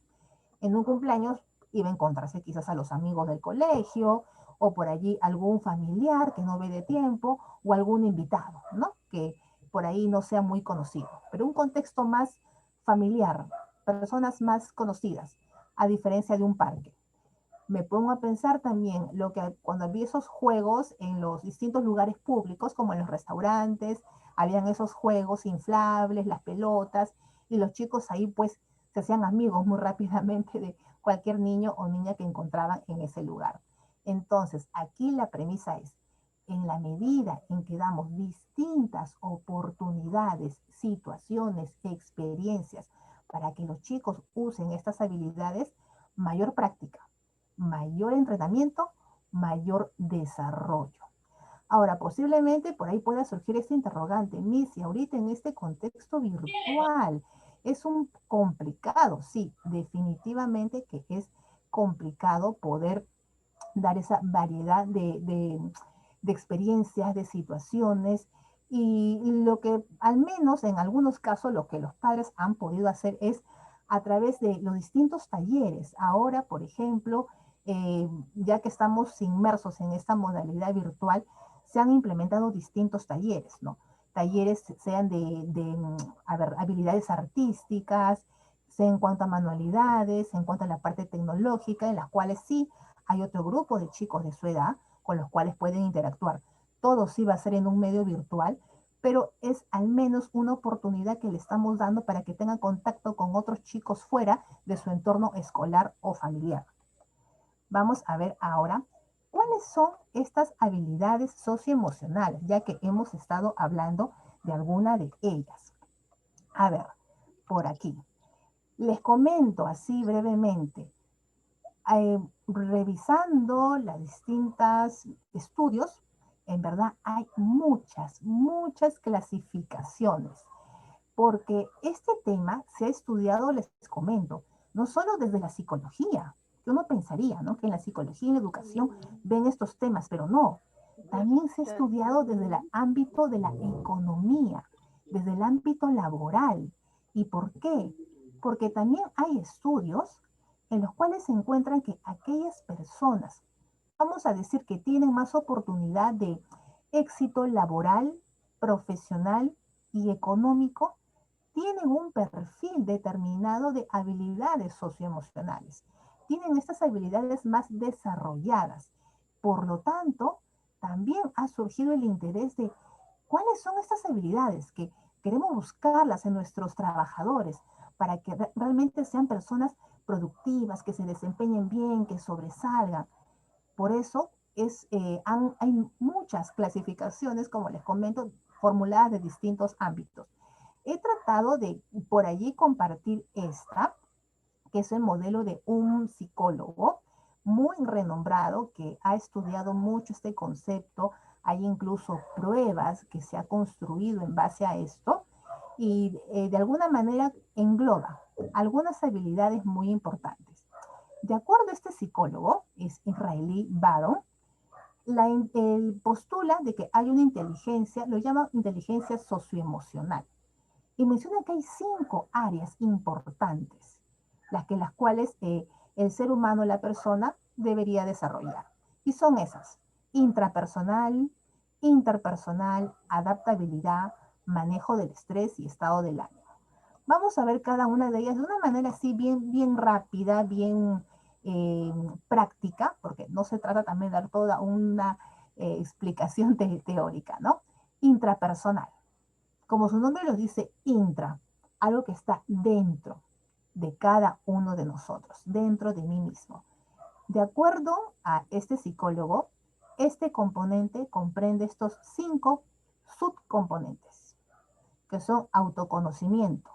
En un cumpleaños iba a encontrarse quizás a los amigos del colegio o por allí algún familiar que no ve de tiempo o algún invitado, ¿no? Que por ahí no sea muy conocido, pero un contexto más familiar, personas más conocidas, a diferencia de un parque. Me pongo a pensar también lo que cuando había esos juegos en los distintos lugares públicos, como en los restaurantes, habían esos juegos inflables, las pelotas, y los chicos ahí pues se hacían amigos muy rápidamente de cualquier niño o niña que encontraban en ese lugar. Entonces, aquí la premisa es, en la medida en que damos distintas oportunidades, situaciones, experiencias para que los chicos usen estas habilidades, mayor práctica, mayor entrenamiento, mayor desarrollo. Ahora, posiblemente por ahí pueda surgir este interrogante, Missy, ahorita en este contexto virtual, es un complicado, sí, definitivamente que es complicado poder dar esa variedad de experiencias, de situaciones, y lo que al menos en algunos casos lo que los padres han podido hacer es a través de los distintos talleres. Ahora, por ejemplo, ya que estamos inmersos en esta modalidad virtual, se han implementado distintos talleres, ¿no? Talleres sean habilidades artísticas, sea en cuanto a manualidades, en cuanto a la parte tecnológica, en las cuales sí hay otro grupo de chicos de su edad con los cuales pueden interactuar. Todo sí va a ser en un medio virtual, pero es al menos una oportunidad que le estamos dando para que tengan contacto con otros chicos fuera de su entorno escolar o familiar. Vamos a ver ahora cuáles son estas habilidades socioemocionales, ya que hemos estado hablando de alguna de ellas. A ver, por aquí. Les comento así brevemente. Revisando las distintas estudios, en verdad hay muchas clasificaciones, porque este tema se ha estudiado, les comento, no solo desde la psicología, que uno pensaría, ¿no?, que en la psicología y en la educación ven estos temas, pero no, también se ha estudiado desde el ámbito de la economía, desde el ámbito laboral. ¿Y por qué? Porque también hay estudios en los cuales se encuentran que aquellas personas, vamos a decir, que tienen más oportunidad de éxito laboral, profesional y económico, tienen un perfil determinado de habilidades socioemocionales. Tienen estas habilidades más desarrolladas. Por lo tanto, también ha surgido el interés de cuáles son estas habilidades que queremos buscarlas en nuestros trabajadores para que realmente sean personas productivas, que se desempeñen bien, que sobresalgan. Por eso hay muchas clasificaciones, como les comento, formuladas de distintos ámbitos. He tratado de por allí compartir esta, que es el modelo de un psicólogo muy renombrado que ha estudiado mucho este concepto. Hay incluso pruebas que se ha construido en base a esto y de alguna manera engloba algunas habilidades muy importantes. De acuerdo a este psicólogo, es israelí Baron, él postula de que hay una inteligencia, lo llama inteligencia socioemocional, y menciona que hay 5 áreas importantes, las cuales el ser humano, la persona, debería desarrollar. Y son esas: intrapersonal, interpersonal, adaptabilidad, manejo del estrés y estado del ánimo. Vamos a ver cada una de ellas de una manera así bien rápida, bien práctica, porque no se trata también de dar toda una explicación teórica, ¿no? Intrapersonal. Como su nombre lo dice, intra, algo que está dentro de cada uno de nosotros, dentro de mí mismo. De acuerdo a este psicólogo, este componente comprende estos 5 subcomponentes, que son autoconocimiento.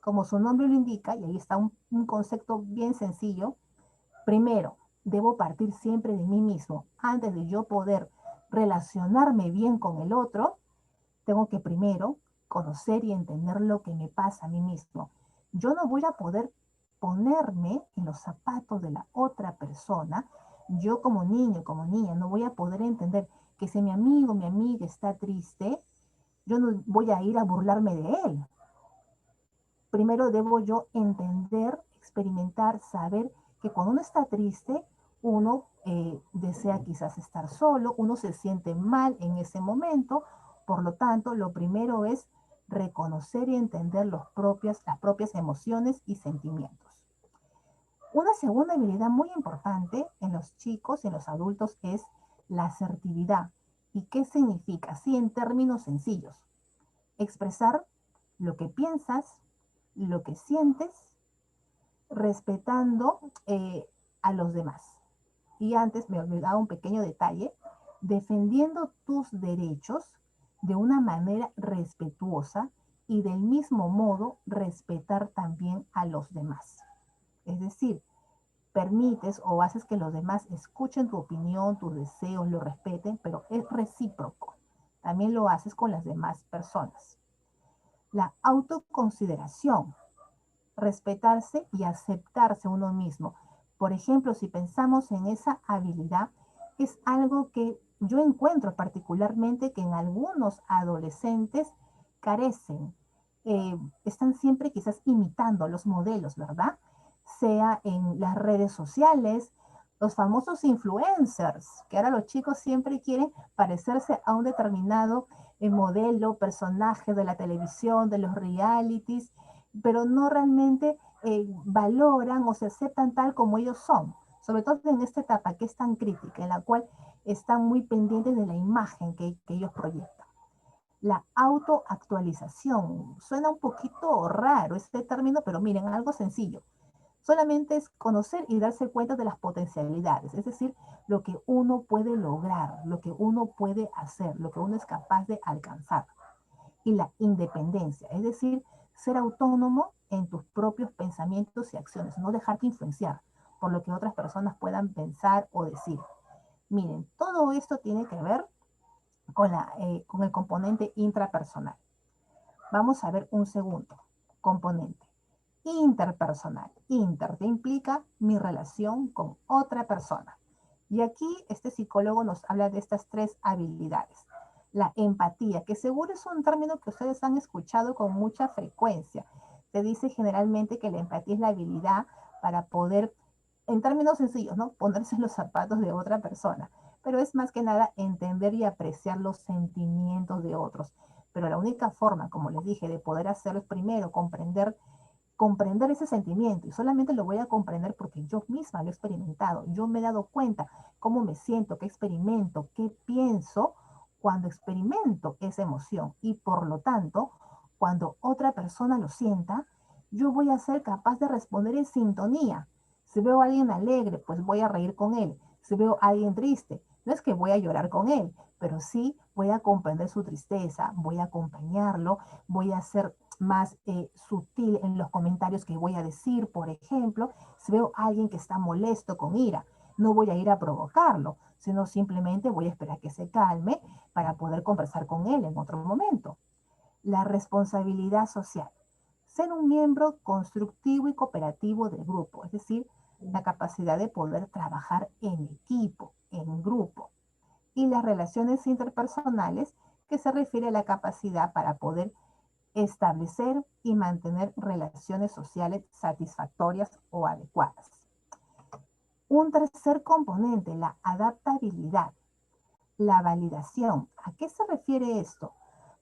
Como su nombre lo indica, y ahí está un concepto bien sencillo, primero, debo partir siempre de mí mismo. Antes de yo poder relacionarme bien con el otro, tengo que primero conocer y entender lo que me pasa a mí mismo. Yo no voy a poder ponerme en los zapatos de la otra persona. Yo como niño, como niña, no voy a poder entender que si mi amigo, mi amiga está triste, yo no voy a ir a burlarme de él. Primero debo yo entender, experimentar, saber que cuando uno está triste, uno desea quizás estar solo, uno se siente mal en ese momento. Por lo tanto, lo primero es reconocer y entender las propias emociones y sentimientos. Una segunda habilidad muy importante en los chicos y en los adultos es la asertividad. ¿Y qué significa? Sí, en términos sencillos. Expresar lo que piensas, lo que sientes, respetando a los demás. Y antes me olvidaba un pequeño detalle: defendiendo tus derechos de una manera respetuosa y del mismo modo respetar también a los demás. Es decir, permites o haces que los demás escuchen tu opinión, tus deseos, lo respeten, pero es recíproco. También lo haces con las demás personas. La autoconsideración, respetarse y aceptarse uno mismo. Por ejemplo, si pensamos en esa habilidad, es algo que yo encuentro particularmente que en algunos adolescentes carecen. Están siempre quizás imitando los modelos, ¿verdad? Sea en las redes sociales, los famosos influencers, que ahora los chicos siempre quieren parecerse a un determinado modelo, personaje de la televisión, de los realities, pero no realmente valoran o se aceptan tal como ellos son, sobre todo en esta etapa que es tan crítica, en la cual están muy pendientes de la imagen que ellos proyectan. La autoactualización. Suena un poquito raro este término, pero miren, algo sencillo. Solamente es conocer y darse cuenta de las potencialidades, es decir, lo que uno puede lograr, lo que uno puede hacer, lo que uno es capaz de alcanzar. Y la independencia, es decir, ser autónomo en tus propios pensamientos y acciones, no dejarte influenciar por lo que otras personas puedan pensar o decir. Miren, todo esto tiene que ver con el componente intrapersonal. Vamos a ver un segundo componente. Interpersonal. Inter te implica mi relación con otra persona. Y aquí este psicólogo nos habla de estas tres habilidades. La empatía, que seguro es un término que ustedes han escuchado con mucha frecuencia. Se dice generalmente que la empatía es la habilidad para poder, en términos sencillos, ¿no?, ponerse en los zapatos de otra persona. Pero es más que nada entender y apreciar los sentimientos de otros. Pero la única forma, como les dije, de poder hacerlo es primero comprender ese sentimiento, y solamente lo voy a comprender porque yo misma lo he experimentado. Yo me he dado cuenta cómo me siento, qué experimento, qué pienso cuando experimento esa emoción, y por lo tanto, cuando otra persona lo sienta, yo voy a ser capaz de responder en sintonía. Si veo a alguien alegre, pues voy a reír con él. Si veo a alguien triste, no es que voy a llorar con él, pero sí voy a comprender su tristeza, voy a acompañarlo, voy a ser más sutil en los comentarios que voy a decir. Por ejemplo, si veo a alguien que está molesto con ira, no voy a ir a provocarlo, sino simplemente voy a esperar que se calme para poder conversar con él en otro momento. La responsabilidad social. Ser un miembro constructivo y cooperativo del grupo, es decir, la capacidad de poder trabajar en equipo, en grupo. Y las relaciones interpersonales, que se refiere a la capacidad para poder establecer y mantener relaciones sociales satisfactorias o adecuadas. Un tercer componente, la adaptabilidad, la validación. ¿A qué se refiere esto?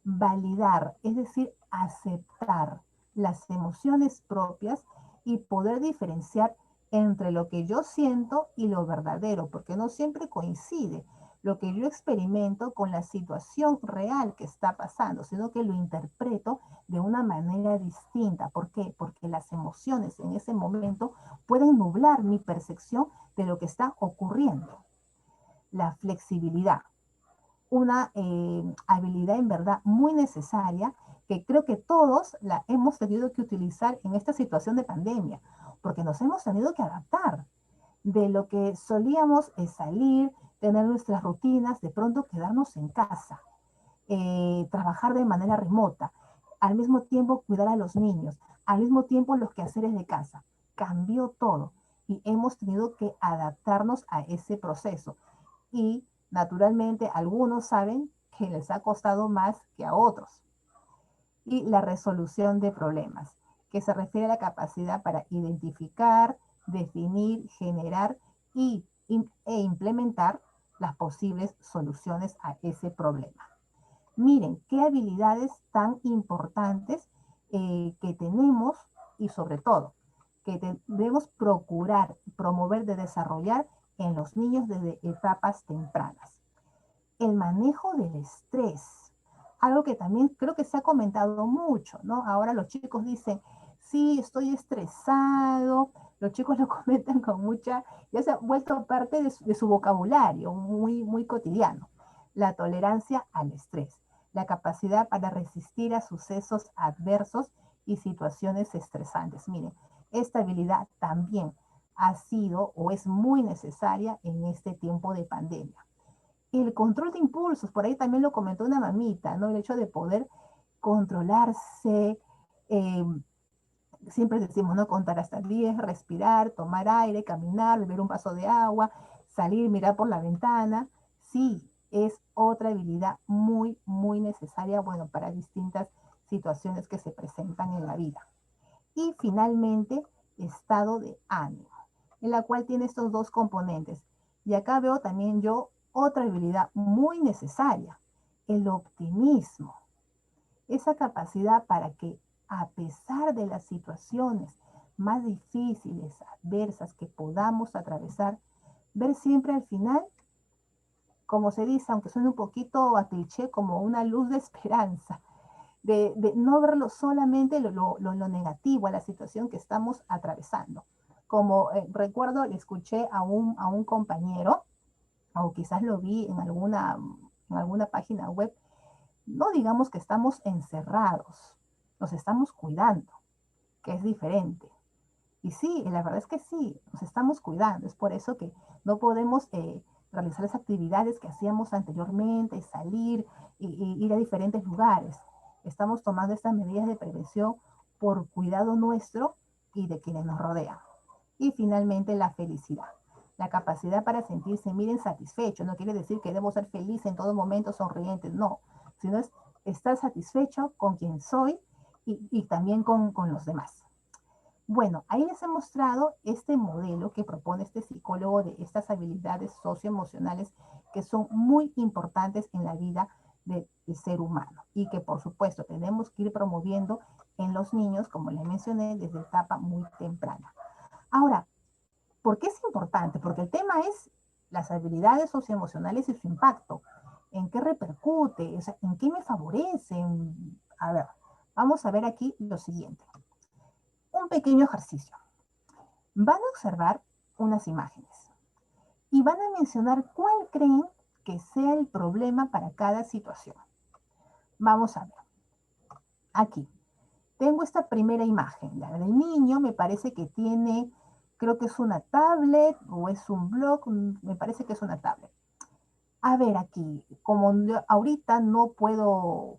Validar, es decir, aceptar las emociones propias y poder diferenciar entre lo que yo siento y lo verdadero, porque no siempre coincide lo que yo experimento con la situación real que está pasando, sino que lo interpreto de una manera distinta. ¿Por qué? Porque las emociones en ese momento pueden nublar mi percepción de lo que está ocurriendo. La flexibilidad, una habilidad en verdad muy necesaria, que creo que todos la hemos tenido que utilizar en esta situación de pandemia, porque nos hemos tenido que adaptar de lo que solíamos salir, tener nuestras rutinas, de pronto quedarnos en casa, trabajar de manera remota, al mismo tiempo cuidar a los niños, al mismo tiempo los quehaceres de casa. Cambió todo y hemos tenido que adaptarnos a ese proceso. Y naturalmente algunos saben que les ha costado más que a otros. Y la resolución de problemas, que se refiere a la capacidad para identificar, definir, generar e implementar las posibles soluciones a ese problema. Miren qué habilidades tan importantes que tenemos, y sobre todo que debemos procurar promover de desarrollar en los niños desde etapas tempranas. El manejo del estrés, algo que también creo que se ha comentado mucho, ¿no? Ahora los chicos dicen, sí, estoy estresado, los chicos lo comentan con mucha, ya se ha vuelto parte de su vocabulario, muy cotidiano. La tolerancia al estrés, la capacidad para resistir a sucesos adversos y situaciones estresantes. Miren, esta habilidad también ha sido o es muy necesaria en este tiempo de pandemia. El control de impulsos, por ahí también lo comentó una mamita, ¿no? El hecho de poder controlarse, eh, siempre decimos, ¿no? Contar hasta 10, respirar, tomar aire, caminar, beber un vaso de agua, salir, mirar por la ventana. Sí, es otra habilidad muy necesaria, bueno, para distintas situaciones que se presentan en la vida. Y finalmente, estado de ánimo, en la cual tiene estos dos componentes. Y acá veo también yo otra habilidad muy necesaria, el optimismo. Esa capacidad para que, a pesar de las situaciones más difíciles, adversas que podamos atravesar, ver siempre al final como se dice, aunque suene un poquito a cliché, como una luz de esperanza, de no verlo solamente lo negativo, a la situación que estamos atravesando. Como recuerdo, le escuché a un compañero, o quizás lo vi en alguna página web, no digamos que estamos encerrados, nos estamos cuidando, que es diferente. Y sí, la verdad es que sí, nos estamos cuidando. Es por eso que no podemos realizar las actividades que hacíamos anteriormente, salir y ir a diferentes lugares. Estamos tomando estas medidas de prevención por cuidado nuestro y de quienes nos rodean. Y finalmente la felicidad. La capacidad para sentirse, miren, satisfecho. No quiere decir que debo ser feliz en todo momento, sonriente, no. Sino es estar satisfecho con quien soy y también con los demás. Bueno, ahí les he mostrado este modelo que propone este psicólogo de estas habilidades socioemocionales que son muy importantes en la vida del ser humano y que por supuesto tenemos que ir promoviendo en los niños, como les mencioné, desde etapa muy temprana. Ahora, ¿por qué es importante? Porque el tema es las habilidades socioemocionales y su impacto. ¿En qué repercute? O sea, ¿en qué me favorecen? A ver, vamos a ver aquí lo siguiente. Un pequeño ejercicio. Van a observar unas imágenes y van a mencionar cuál creen que sea el problema para cada situación. Vamos a ver. Aquí. Tengo esta primera imagen. La del niño me parece que tiene, creo que es una tablet o es un blog, me parece que es una tablet. A ver aquí, como ahorita no puedo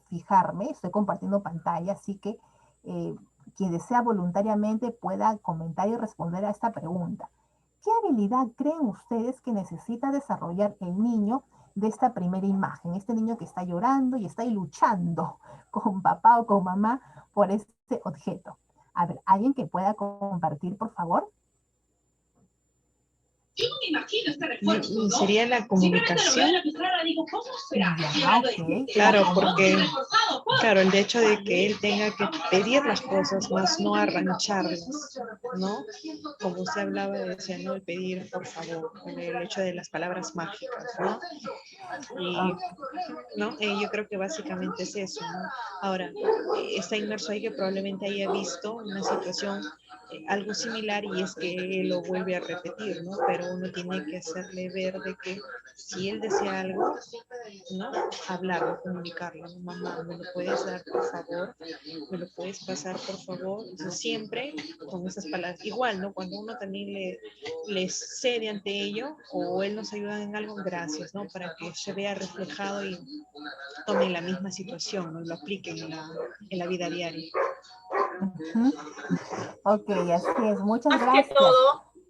fijarme, estoy compartiendo pantalla, así que quien desea voluntariamente pueda comentar y responder a esta pregunta. ¿Qué habilidad creen ustedes que necesita desarrollar el niño de esta primera imagen? Este niño que está llorando y está ahí luchando con papá o con mamá por este objeto. A ver, ¿alguien que pueda compartir, por favor? Yo no me imagino este refuerzo, ¿no? Sería la comunicación. Ya, ok. Claro, porque, claro, el hecho de que él tenga que pedir las cosas, más no arrancharlas, ¿no? Como usted hablaba, decía, ¿no? El pedir, por favor, el hecho de las palabras mágicas, ¿no? Y, ¿no? Yo creo que básicamente es eso, ¿no? Ahora, está inmerso ahí que probablemente haya visto una situación algo similar y es que él lo vuelve a repetir, ¿no? Pero uno tiene que hacerle ver de que si él desea algo, ¿no? Hablarlo, comunicarlo, ¿no? Mamá, ¿me lo puedes dar, por favor? ¿Me lo puedes pasar, por favor? Entonces, siempre con esas palabras. Igual, ¿no? Cuando uno también le cede ante ello o él nos ayuda en algo, gracias, ¿no? Para que se vea reflejado y tomen la misma situación, ¿no? Lo apliquen en la vida diaria. Ok, así es. Muchas gracias.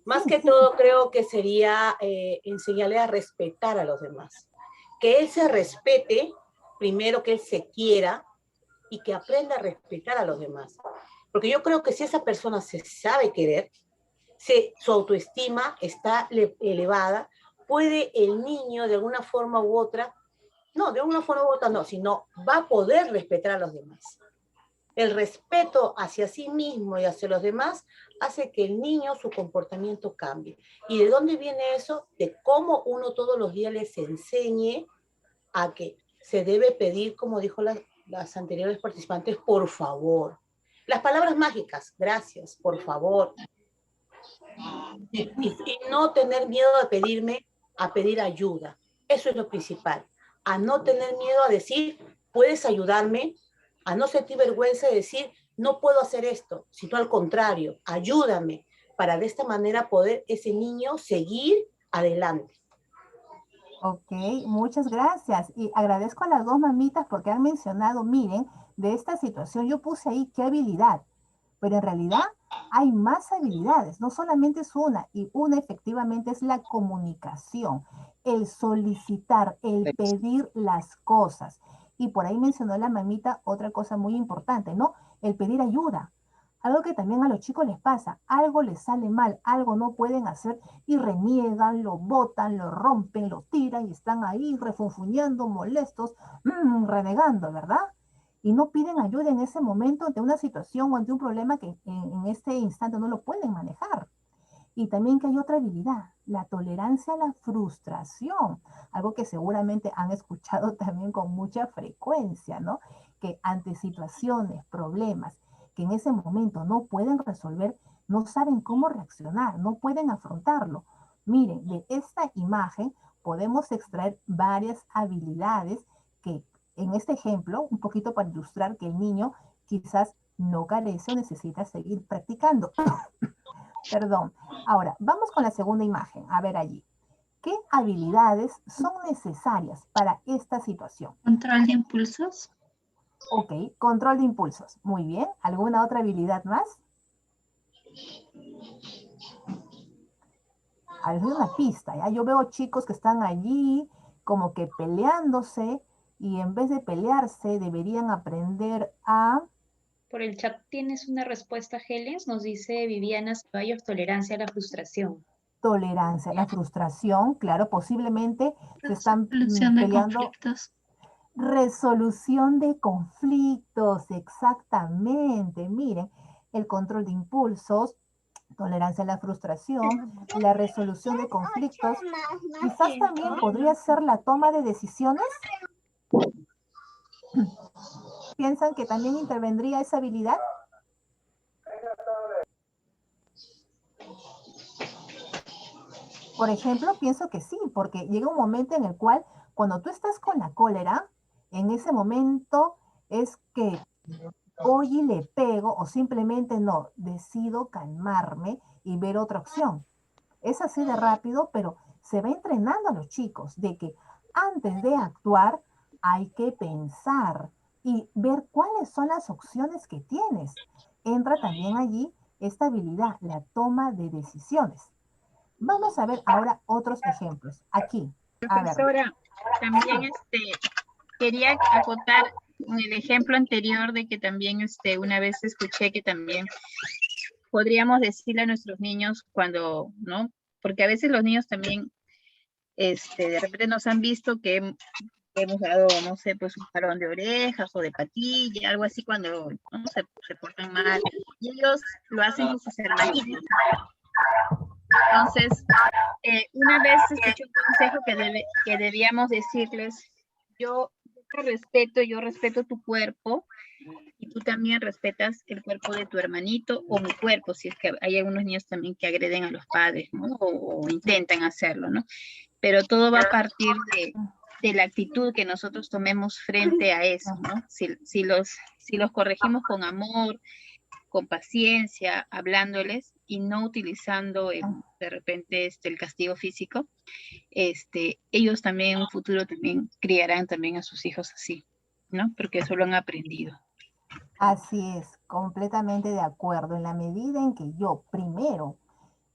Más que todo creo que sería enseñarle a respetar a los demás. Que él se respete, primero que él se quiera y que aprenda a respetar a los demás. Porque yo creo que si esa persona se sabe querer, su autoestima está elevada, puede el niño de alguna forma u otra, no, de alguna forma u otra no, sino va a poder respetar a los demás. El respeto hacia sí mismo y hacia los demás hace que el niño, su comportamiento cambie. ¿Y de dónde viene eso? De cómo uno todos los días les enseñe a que se debe pedir, como dijo las anteriores participantes, por favor. Las palabras mágicas, gracias, por favor. Y no tener miedo a pedir ayuda. Eso es lo principal. A no tener miedo a decir, ¿puedes ayudarme? A no sentir vergüenza de decir, no puedo hacer esto, sino al contrario, ayúdame, para de esta manera poder ese niño seguir adelante. Ok, muchas gracias. Y agradezco a las dos mamitas porque han mencionado, miren, de esta situación yo puse ahí qué habilidad, pero en realidad hay más habilidades, no solamente es una, y una efectivamente es la comunicación, el solicitar, el pedir las cosas. Y por ahí mencionó la mamita otra cosa muy importante, ¿no? El pedir ayuda. Algo que también a los chicos les pasa, algo les sale mal, algo no pueden hacer y reniegan, lo botan, lo rompen, lo tiran y están ahí refunfuñando, molestos, renegando, ¿verdad? Y no piden ayuda en ese momento ante una situación o ante un problema que en este instante no lo pueden manejar. Y también que hay otra habilidad, la tolerancia a la frustración, algo que seguramente han escuchado también con mucha frecuencia, ¿no? Que ante situaciones, problemas que en ese momento no pueden resolver, no saben cómo reaccionar, no pueden afrontarlo. Miren, de esta imagen podemos extraer varias habilidades que en este ejemplo, un poquito para ilustrar que el niño quizás no carece o necesita seguir practicando. Perdón. Ahora, vamos con la segunda imagen. A ver allí. ¿Qué habilidades son necesarias para esta situación? Control de impulsos. Ok, control de impulsos. Muy bien. ¿Alguna otra habilidad más? A ver, una pista, ¿ya? Yo veo chicos que están allí como que peleándose y en vez de pelearse deberían aprender a... Por el chat tienes una respuesta, Geles, nos dice Viviana Ceballos, tolerancia a la frustración. Tolerancia, la frustración, claro, posiblemente se están Resolución de peleando. conflictos. Resolución de conflictos, exactamente. Miren, el control de impulsos, tolerancia a la frustración, la resolución de conflictos. Quizás también podría ser la toma de decisiones. ¿Piensan que también intervendría esa habilidad? Por ejemplo, pienso que sí, porque llega un momento en el cual cuando tú estás con la cólera, en ese momento es que voy y le pego o simplemente no, decido calmarme y ver otra opción. Es así de rápido, pero se va entrenando a los chicos de que antes de actuar hay que pensar y ver cuáles son las opciones que tienes. Entra también allí esta habilidad, la toma de decisiones. Vamos a ver ahora otros ejemplos. Aquí, a ver. Profesora, también quería acotar en el ejemplo anterior de que también una vez escuché que también podríamos decirle a nuestros niños cuando, ¿no? Porque a veces los niños también de repente nos han visto que hemos dado, no sé, pues un jalón de orejas o de patilla, algo así cuando ¿no? se portan mal. Y ellos lo hacen con sus hermanitos. Entonces, una vez escuché un consejo que debíamos decirles, yo te respeto, yo respeto tu cuerpo y tú también respetas el cuerpo de tu hermanito o mi cuerpo, si es que hay algunos niños también que agreden a los padres, ¿no? O intentan hacerlo, ¿no? Pero todo va a partir de la actitud que nosotros tomemos frente a eso, ¿no? Si los corregimos con amor, con paciencia, hablándoles y no utilizando de repente el castigo físico, ellos también en un futuro también criarán también a sus hijos así, ¿no? Porque eso lo han aprendido. Así es, completamente de acuerdo. En la medida en que yo primero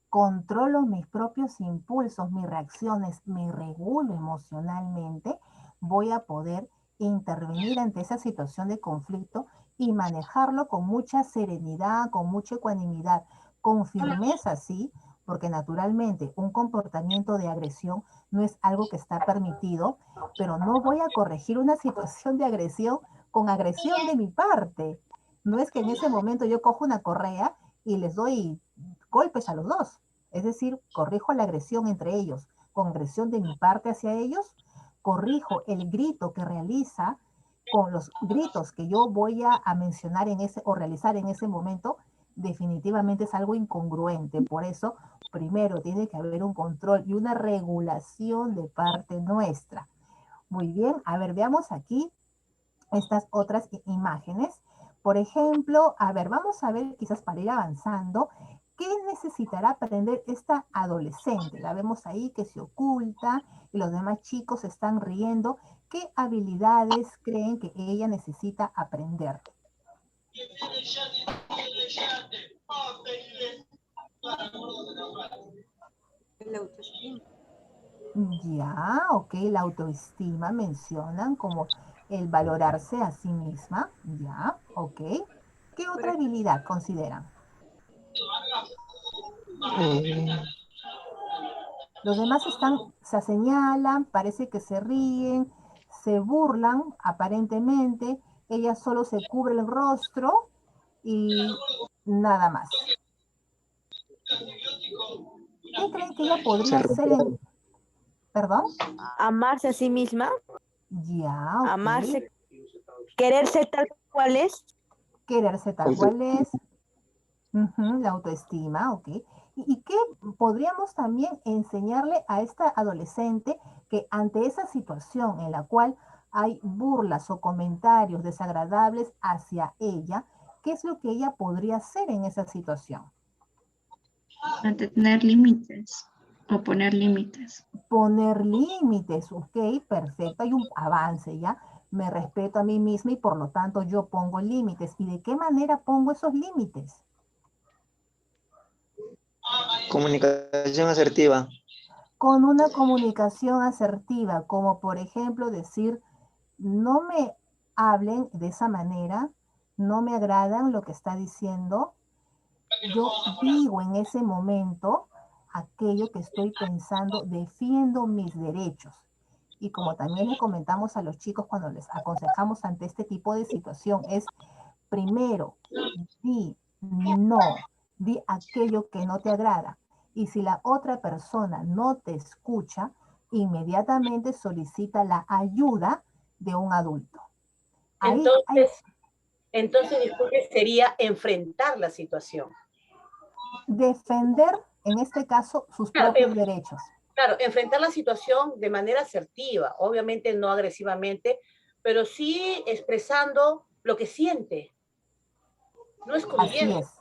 controlo mis propios impulsos, mis reacciones, me regulo emocionalmente, voy a poder intervenir ante esa situación de conflicto y manejarlo con mucha serenidad, con mucha ecuanimidad, con firmeza, sí, porque naturalmente un comportamiento de agresión no es algo que está permitido, pero no voy a corregir una situación de agresión con agresión de mi parte. No es que en ese momento yo cojo una correa y les doy golpes a los dos. Es decir, corrijo la agresión entre ellos, con agresión de mi parte hacia ellos, corrijo el grito que realiza con los gritos que yo voy a mencionar en ese o realizar en ese momento, definitivamente es algo incongruente. Por eso, primero tiene que haber un control y una regulación de parte nuestra. Muy bien, a ver, veamos aquí estas otras imágenes. Por ejemplo, a ver, vamos a ver quizás para ir avanzando, ¿qué necesitará aprender esta adolescente? La vemos ahí que se oculta y los demás chicos están riendo. ¿Qué habilidades creen que ella necesita aprender? La autoestima. Ya, ok, la autoestima mencionan como el valorarse a sí misma. Ya, ok. ¿Qué otra habilidad consideran? Los demás se señalan, parece que se ríen, se burlan aparentemente, ella solo se cubre el rostro y nada más. ¿Qué creen que ella Se podría hacer refiere- ¿Perdón? Amarse a sí misma, Ya, ok. amarse, quererse tal cual es. Quererse tal cual es. Ujú, la autoestima, ok. ¿Y qué podríamos también enseñarle a esta adolescente que ante esa situación en la cual hay burlas o comentarios desagradables hacia ella, qué es lo que ella podría hacer en esa situación? Mantener límites o poner límites. Poner límites, ok, perfecto, hay un avance ya. Me respeto a mí misma y por lo tanto yo pongo límites. ¿Y de qué manera pongo esos límites? Comunicación asertiva. Con una comunicación asertiva, como por ejemplo decir, no me hablen de esa manera, no me agradan lo que está diciendo, yo digo en ese momento aquello que estoy pensando, defiendo mis derechos. Y como también le comentamos a los chicos cuando les aconsejamos ante este tipo de situación, es primero, di no, di aquello que no te agrada. Y si la otra persona no te escucha, inmediatamente solicita la ayuda de un adulto. Ahí hay Entonces, disculpe, sería enfrentar la situación. defender, en este caso, sus Claro, propios derechos. Claro, enfrentar la situación de manera asertiva, obviamente no agresivamente, pero sí expresando lo que siente, no Así escondiendo. es.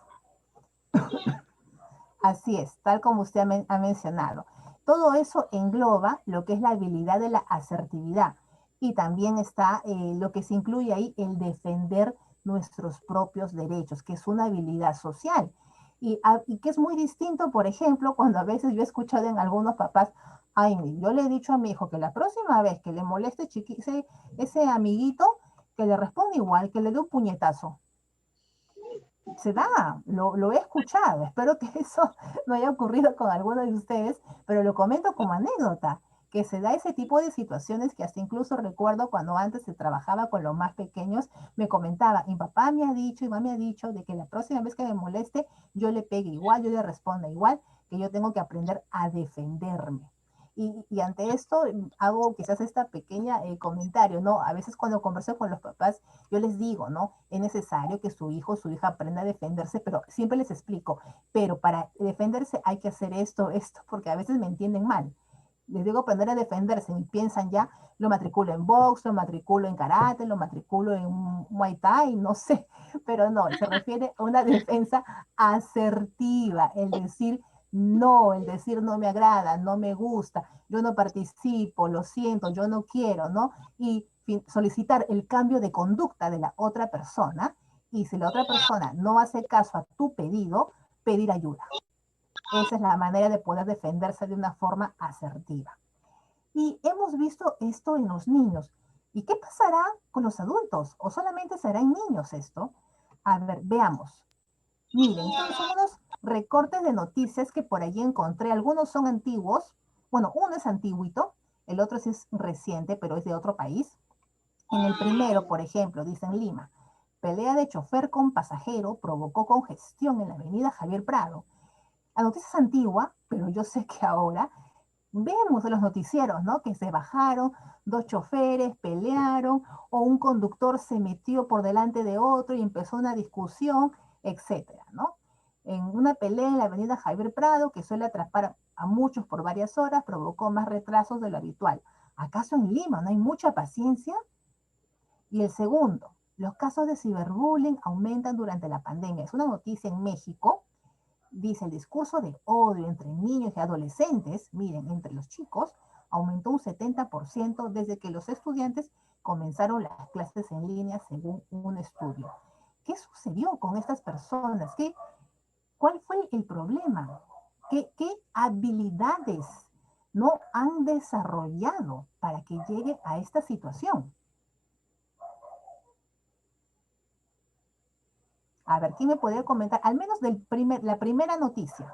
Así es, tal como usted ha mencionado. Todo eso engloba lo que es la habilidad de la asertividad y también está lo que se incluye ahí, el defender nuestros propios derechos, que es una habilidad social. Y que es muy distinto, por ejemplo, cuando a veces yo he escuchado en algunos papás, ay, yo le he dicho a mi hijo que la próxima vez que le moleste ese amiguito, que le responda igual, que le dé un puñetazo. Se da, lo he escuchado, espero que eso no haya ocurrido con alguno de ustedes, pero lo comento como anécdota, que se da ese tipo de situaciones que hasta incluso recuerdo cuando antes se trabajaba con los más pequeños, me comentaba, mi papá me ha dicho, y mamá me ha dicho de que la próxima vez que me moleste, yo le pegue igual, yo le responda igual, que yo tengo que aprender a defenderme. Y ante esto hago quizás esta pequeña comentario, ¿no? A veces cuando converso con los papás, yo les digo, ¿no? Es necesario que su hijo o su hija aprenda a defenderse, pero siempre les explico, pero para defenderse hay que hacer esto, porque a veces me entienden mal. Les digo aprender a defenderse y piensan ya, lo matriculo en box, lo matriculo en karate, lo matriculo en muay thai, no sé, pero no, se refiere a una defensa asertiva, el decir no, el decir no me agrada, no me gusta, yo no participo, lo siento, yo no quiero, ¿no? Y solicitar el cambio de conducta de la otra persona, y si la otra persona no hace caso a tu pedido, pedir ayuda. Esa es la manera de poder defenderse de una forma asertiva. Y hemos visto esto en los niños. ¿Y qué pasará con los adultos? ¿O solamente será en niños esto? A ver, veamos. Miren, estos son unos recortes de noticias que por allí encontré. Algunos son antiguos. Bueno, uno es antiguito, el otro sí es reciente, pero es de otro país. En el primero, por ejemplo, dice en Lima, pelea de chofer con pasajero provocó congestión en la avenida Javier Prado. La noticia es antigua, pero yo sé que ahora vemos en los noticieros, ¿no? Que se bajaron, dos choferes pelearon, o un conductor se metió por delante de otro y empezó una discusión, etcétera, ¿no? En una pelea en la avenida Javier Prado, que suele atrapar a muchos por varias horas, provocó más retrasos de lo habitual. ¿Acaso en Lima no hay mucha paciencia? Y el segundo, los casos de ciberbullying aumentan durante la pandemia. Es una noticia en México. Dice, el discurso de odio entre niños y adolescentes, miren, entre los chicos, aumentó un 70% desde que los estudiantes comenzaron las clases en línea, según un estudio. ¿Qué sucedió con estas personas? ¿Cuál fue el problema? ¿Qué habilidades no han desarrollado para que llegue a esta situación? A ver, ¿quién me podría comentar? Al menos la primera noticia.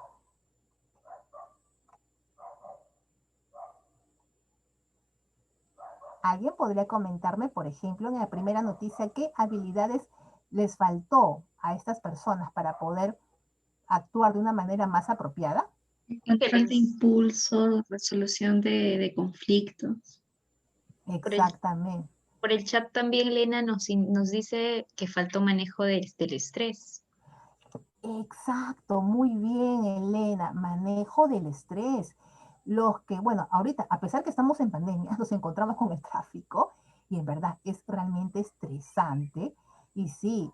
¿Alguien podría comentarme, por ejemplo, en la primera noticia, qué habilidades les faltó a estas personas para poder actuar de una manera más apropiada? Control de impulso, resolución de conflictos. Exactamente. Por el chat también Elena nos dice que faltó manejo del estrés. Exacto, muy bien, Elena. Manejo del estrés. Los que, bueno, ahorita, a pesar que estamos en pandemia, nos encontramos con el tráfico y en verdad es realmente estresante. Y sí,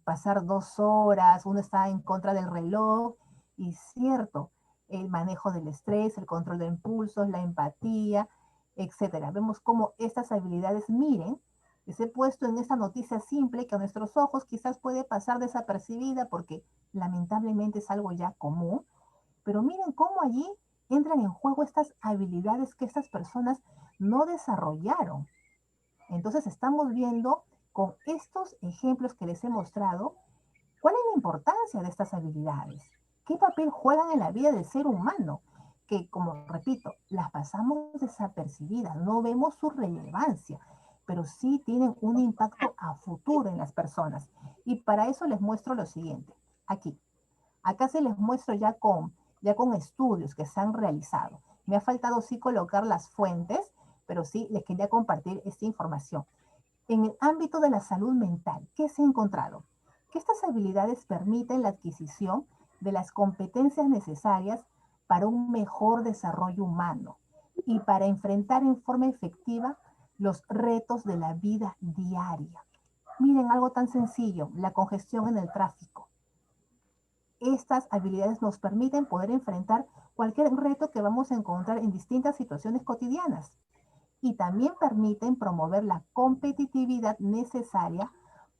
pasar 2 horas, uno está en contra del reloj y cierto, el manejo del estrés, el control de impulsos, la empatía, etcétera. Vemos cómo estas habilidades, miren, les he puesto en esta noticia simple que a nuestros ojos quizás puede pasar desapercibida porque lamentablemente es algo ya común, pero miren cómo allí entran en juego estas habilidades que estas personas no desarrollaron. Entonces estamos viendo con estos ejemplos que les he mostrado cuál es la importancia de estas habilidades, qué papel juegan en la vida del ser humano, que como repito, las pasamos desapercibidas, no vemos su relevancia, pero sí tienen un impacto a futuro en las personas. Y para eso les muestro lo siguiente, aquí. Acá se les muestro ya con estudios que se han realizado. Me ha faltado sí colocar las fuentes, pero sí les quería compartir esta información. En el ámbito de la salud mental, ¿qué se ha encontrado? Que estas habilidades permiten la adquisición de las competencias necesarias para un mejor desarrollo humano y para enfrentar en forma efectiva los retos de la vida diaria. Miren algo tan sencillo, la congestión en el tráfico. Estas habilidades nos permiten poder enfrentar cualquier reto que vamos a encontrar en distintas situaciones cotidianas y también permiten promover la competitividad necesaria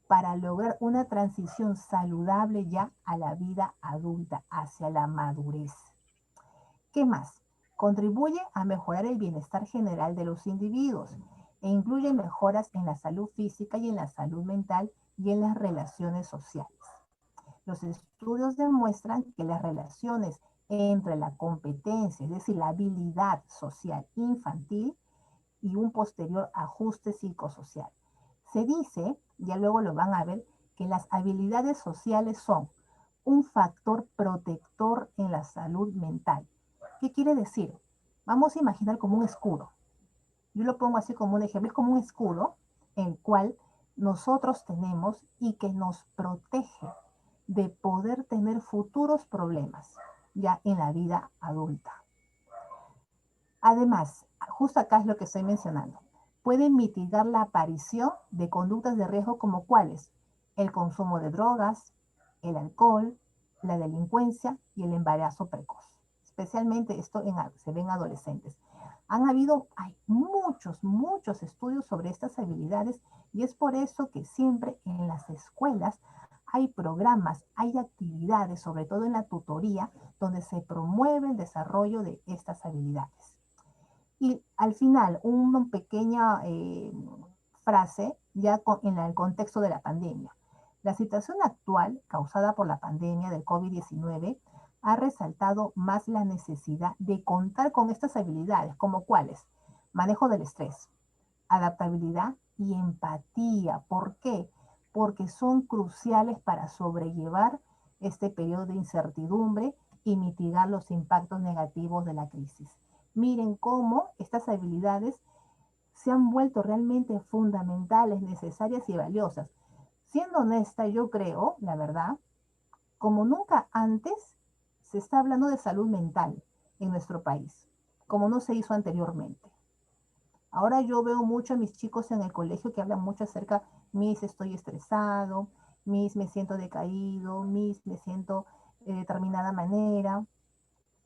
para lograr una transición saludable ya a la vida adulta, hacia la madurez. ¿Qué más? Contribuye a mejorar el bienestar general de los individuos e incluye mejoras en la salud física y en la salud mental y en las relaciones sociales. Los estudios demuestran que las relaciones entre la competencia, es decir, la habilidad social infantil y un posterior ajuste psicosocial. Se dice, ya luego lo van a ver, que las habilidades sociales son un factor protector en la salud mental. ¿Qué quiere decir? Vamos a imaginar como un escudo. Yo lo pongo así como un ejemplo, es como un escudo en el cual nosotros tenemos y que nos protege de poder tener futuros problemas ya en la vida adulta. Además, justo acá es lo que estoy mencionando, pueden mitigar la aparición de conductas de riesgo como cuáles: el consumo de drogas, el alcohol, la delincuencia y el embarazo precoz. Especialmente esto se ve en adolescentes. Hay muchos estudios sobre estas habilidades y es por eso que siempre en las escuelas hay programas, hay actividades, sobre todo en la tutoría, donde se promueve el desarrollo de estas habilidades. Y al final, una pequeña frase ya en el contexto de la pandemia. La situación actual, causada por la pandemia del COVID-19, ha resaltado más la necesidad de contar con estas habilidades, como cuáles: manejo del estrés, adaptabilidad y empatía. ¿Por qué? Porque son cruciales para sobrellevar este periodo de incertidumbre y mitigar los impactos negativos de la crisis. Miren cómo estas habilidades se han vuelto realmente fundamentales, necesarias y valiosas. Siendo honesta, yo creo, la verdad, como nunca antes se está hablando de salud mental en nuestro país, como no se hizo anteriormente. Ahora yo veo mucho a mis chicos en el colegio que hablan mucho acerca: Miss, estoy estresado, Miss, me siento decaído, Miss, me siento de determinada manera.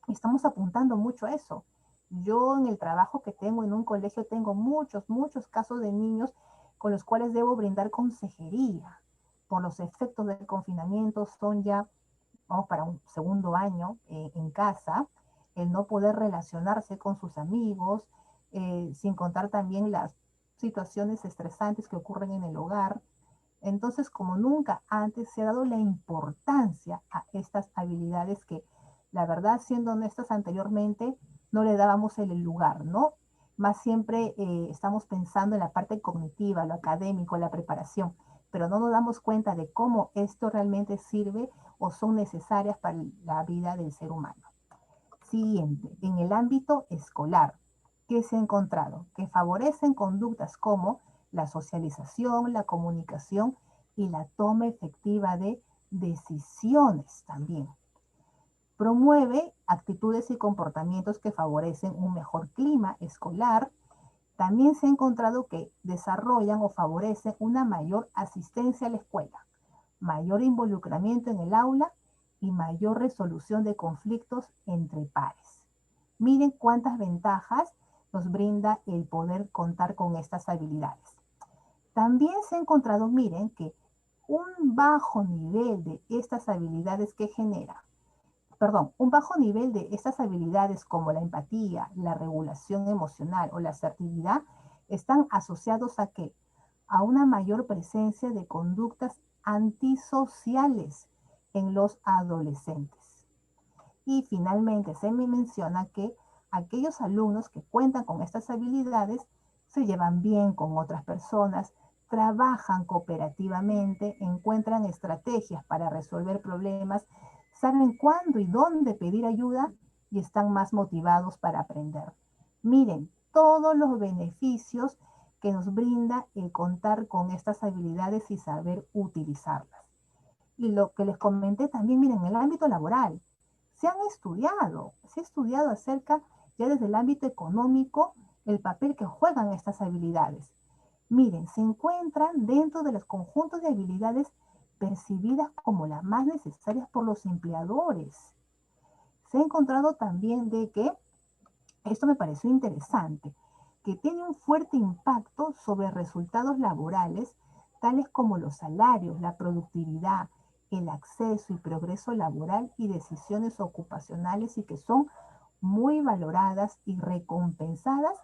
Estamos apuntando mucho a eso. Yo en el trabajo que tengo en un colegio tengo muchos casos de niños con los cuales debo brindar consejería. Por los efectos del confinamiento son ya, vamos para un segundo año en casa, el no poder relacionarse con sus amigos, sin contar también las situaciones estresantes que ocurren en el hogar. Entonces, como nunca antes se ha dado la importancia a estas habilidades que, la verdad, siendo honestas, anteriormente no le dábamos el lugar, ¿no? Más siempre estamos pensando en la parte cognitiva, lo académico, la preparación, pero no nos damos cuenta de cómo esto realmente sirve o son necesarias para la vida del ser humano. Siguiente, en el ámbito escolar, ¿qué se ha encontrado? Que favorecen conductas como la socialización, la comunicación y la toma efectiva de decisiones también. Promueve actitudes y comportamientos que favorecen un mejor clima escolar. También se ha encontrado que desarrollan o favorecen una mayor asistencia a la escuela, mayor involucramiento en el aula y mayor resolución de conflictos entre pares. Miren cuántas ventajas nos brinda el poder contar con estas habilidades. También se ha encontrado, miren, que un bajo nivel de estas habilidades que genera, un bajo nivel de estas habilidades como la empatía, la regulación emocional o la asertividad están asociados ¿a qué? A una mayor presencia de conductas antisociales en los adolescentes. Y finalmente se me menciona que aquellos alumnos que cuentan con estas habilidades se llevan bien con otras personas, trabajan cooperativamente, encuentran estrategias para resolver problemas, saben cuándo y dónde pedir ayuda y están más motivados para aprender. Miren todos los beneficios que nos brinda el contar con estas habilidades y saber utilizarlas. Y lo que les comenté también, miren, en el ámbito laboral, se ha estudiado acerca, ya desde el ámbito económico, el papel que juegan estas habilidades. Miren, se encuentran dentro de los conjuntos de habilidades percibidas como las más necesarias por los empleadores. Se ha encontrado también de que, esto me pareció interesante, que tiene un fuerte impacto sobre resultados laborales, tales como los salarios, la productividad, el acceso y progreso laboral y decisiones ocupacionales, y que son muy valoradas y recompensadas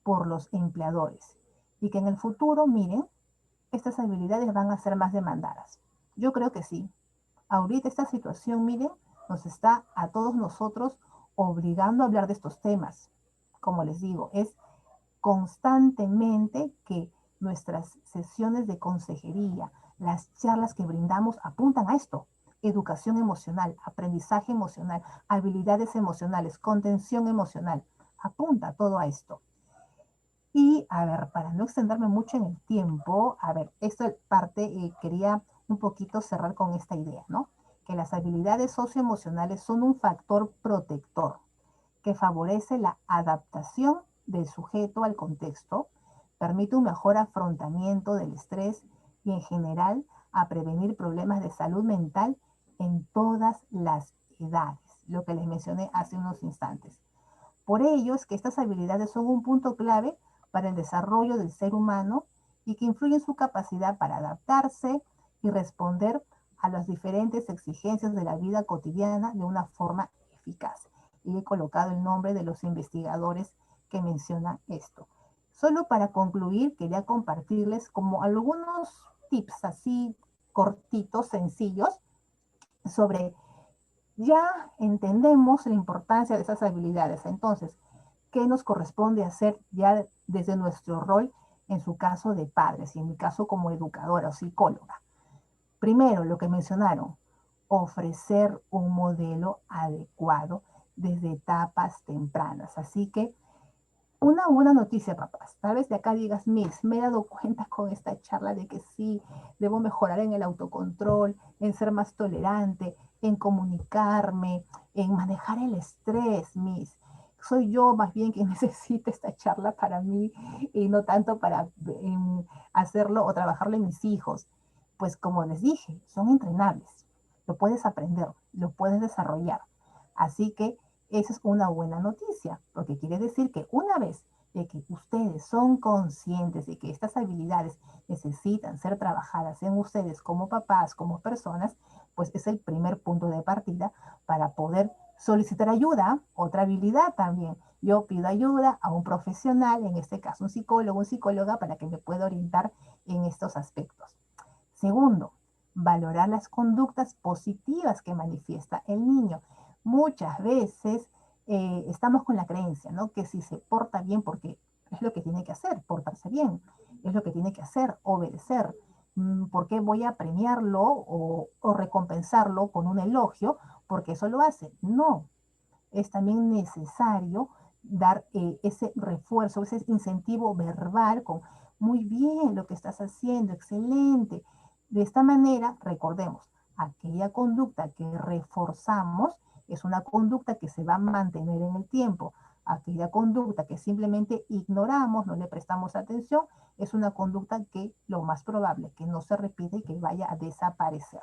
por los empleadores. Y que en el futuro, miren, estas habilidades van a ser más demandadas. Yo creo que sí. Ahorita esta situación, miren, nos está a todos nosotros obligando a hablar de estos temas. Como les digo, es constantemente que nuestras sesiones de consejería, las charlas que brindamos apuntan a esto: educación emocional, aprendizaje emocional, habilidades emocionales, contención emocional, apunta todo a esto. Y a ver, para no extenderme mucho en el tiempo, a ver, esta parte quería un poquito cerrar con esta idea, ¿no? Que las habilidades socioemocionales son un factor protector que favorece la adaptación del sujeto al contexto, permite un mejor afrontamiento del estrés y en general a prevenir problemas de salud mental en todas las edades, lo que les mencioné hace unos instantes. Por ello es que estas habilidades son un punto clave para el desarrollo del ser humano y que influyen en su capacidad para adaptarse y responder a las diferentes exigencias de la vida cotidiana de una forma eficaz. Y he colocado el nombre de los investigadores que mencionan esto. Solo para concluir, quería compartirles como algunos tips así cortitos, sencillos, sobre, ya entendemos la importancia de esas habilidades. Entonces, ¿qué nos corresponde hacer ya desde nuestro rol, en su caso de padres y en mi caso como educadora o psicóloga? Primero, lo que mencionaron, ofrecer un modelo adecuado desde etapas tempranas. Así que una buena noticia, papás. Tal vez de acá digas, Miss, me he dado cuenta con esta charla de que sí, debo mejorar en el autocontrol, en ser más tolerante, en comunicarme, en manejar el estrés, Miss. Soy yo más bien quien necesita esta charla para mí y no tanto para hacerlo o trabajarlo en mis hijos. Pues como les dije, son entrenables. Lo puedes aprender, lo puedes desarrollar. Así que esa es una buena noticia, porque quiere decir que una vez de que ustedes son conscientes de que estas habilidades necesitan ser trabajadas en ustedes como papás, como personas, pues es el primer punto de partida para poder solicitar ayuda. Otra habilidad también. Yo pido ayuda a un profesional, en este caso un psicólogo, una psicóloga, para que me pueda orientar en estos aspectos. Segundo, valorar las conductas positivas que manifiesta el niño. Muchas veces estamos con la creencia, ¿no? Que si se porta bien, porque es lo que tiene que hacer, portarse bien, es lo que tiene que hacer, obedecer. ¿Por qué voy a premiarlo o recompensarlo con un elogio? Porque eso lo hace. No. es también necesario dar ese refuerzo, ese incentivo verbal con muy bien lo que estás haciendo, excelente. De esta manera, recordemos, aquella conducta que reforzamos es una conducta que se va a mantener en el tiempo. Aquella conducta que simplemente ignoramos, no le prestamos atención, es una conducta que lo más probable que no se repite y que vaya a desaparecer.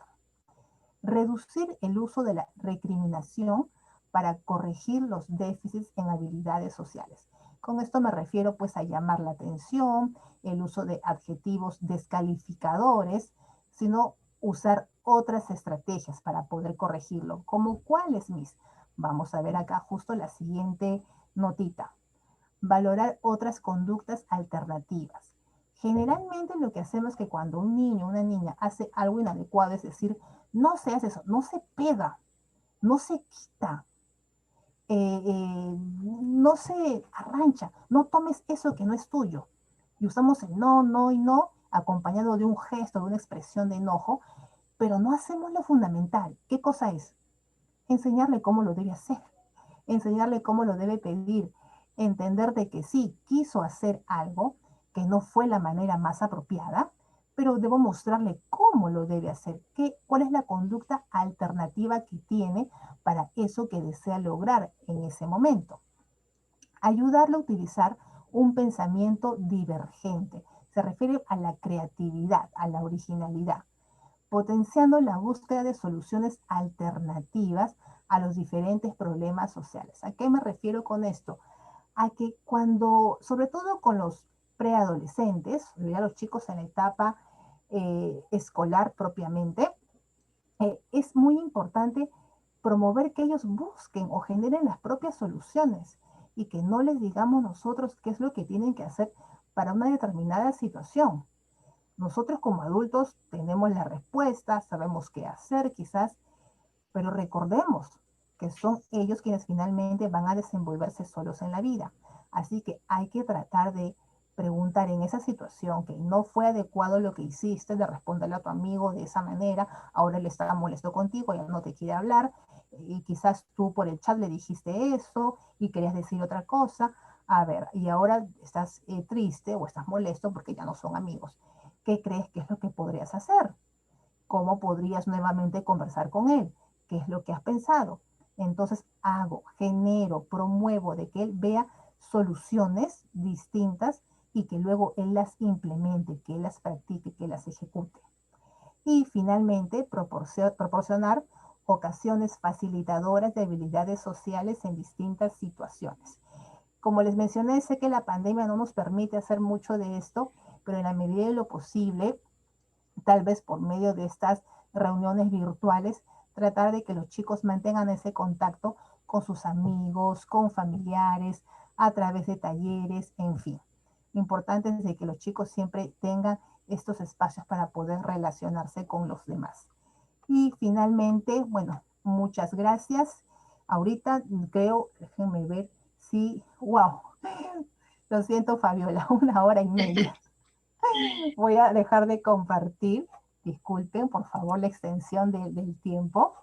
Reducir el uso de la recriminación para corregir los déficits en habilidades sociales. Con esto me refiero pues a llamar la atención, el uso de adjetivos descalificadores, sino usar otras estrategias para poder corregirlo. ¿Como cuáles, Miss? Vamos a ver acá justo la siguiente notita. Valorar otras conductas alternativas. Generalmente lo que hacemos es que cuando un niño o una niña hace algo inadecuado, es decir, no se hace eso, no se pega, no se quita, no se arrancha, no tomes eso que no es tuyo. Y usamos el no, no y no, acompañado de un gesto, de una expresión de enojo, pero no hacemos lo fundamental. ¿Qué cosa es? Enseñarle cómo lo debe hacer, enseñarle cómo lo debe pedir, entender de que sí, quiso hacer algo que no fue la manera más apropiada, pero debo mostrarle cómo lo debe hacer, cuál es la conducta alternativa que tiene para eso que desea lograr en ese momento. Ayudarlo a utilizar un pensamiento divergente. Se refiere a la creatividad, a la originalidad, potenciando la búsqueda de soluciones alternativas a los diferentes problemas sociales. ¿A qué me refiero con esto? A que cuando, sobre todo con los preadolescentes, ya los chicos en la etapa escolar propiamente, es muy importante promover que ellos busquen o generen las propias soluciones y que no les digamos nosotros qué es lo que tienen que hacer para una determinada situación. Nosotros como adultos tenemos la respuesta, sabemos qué hacer quizás, pero recordemos que son ellos quienes finalmente van a desenvolverse solos en la vida. Así que hay que tratar de preguntar en esa situación que no fue adecuado lo que hiciste, de responderle a tu amigo de esa manera, ahora él está molesto contigo, ya no te quiere hablar, y quizás tú por el chat le dijiste eso y querías decir otra cosa, a ver, y ahora estás triste o estás molesto porque ya no son amigos. ¿Qué crees que es lo que podrías hacer? ¿Cómo podrías nuevamente conversar con él? ¿Qué es lo que has pensado? Entonces genero, promuevo de que él vea soluciones distintas y que luego él las implemente, que él las practique, que las ejecute. Y finalmente, proporcionar ocasiones facilitadoras de habilidades sociales en distintas situaciones. Como les mencioné, sé que la pandemia no nos permite hacer mucho de esto, pero en la medida de lo posible, tal vez por medio de estas reuniones virtuales, tratar de que los chicos mantengan ese contacto con sus amigos, con familiares, a través de talleres, en fin. Lo importante es de que los chicos siempre tengan estos espacios para poder relacionarse con los demás. Y finalmente, bueno, muchas gracias. Ahorita creo, déjenme ver si, wow, lo siento Fabiola, 1 hora y media. Voy a dejar de compartir. Disculpen, por favor, la extensión del tiempo.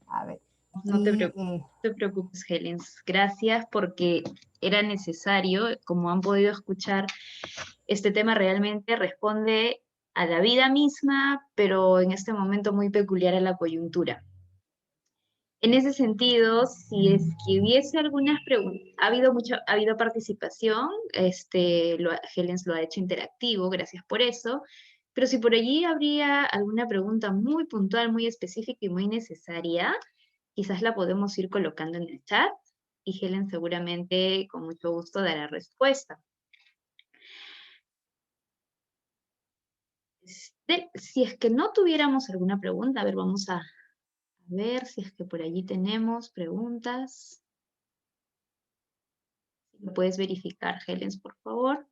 A ver. No te preocupes, Helen. Gracias porque era necesario, como han podido escuchar, este tema realmente responde a la vida misma, pero en este momento muy peculiar a la coyuntura. En ese sentido, si es que hubiese algunas preguntas, ha habido participación, Helen lo ha hecho interactivo, gracias por eso, pero si por allí habría alguna pregunta muy puntual, muy específica y muy necesaria, quizás la podemos ir colocando en el chat y Helen seguramente con mucho gusto dará respuesta. Si es que no tuviéramos alguna pregunta, a ver, vamos a ver si es que por allí tenemos preguntas. ¿Lo puedes verificar, Helen, por favor?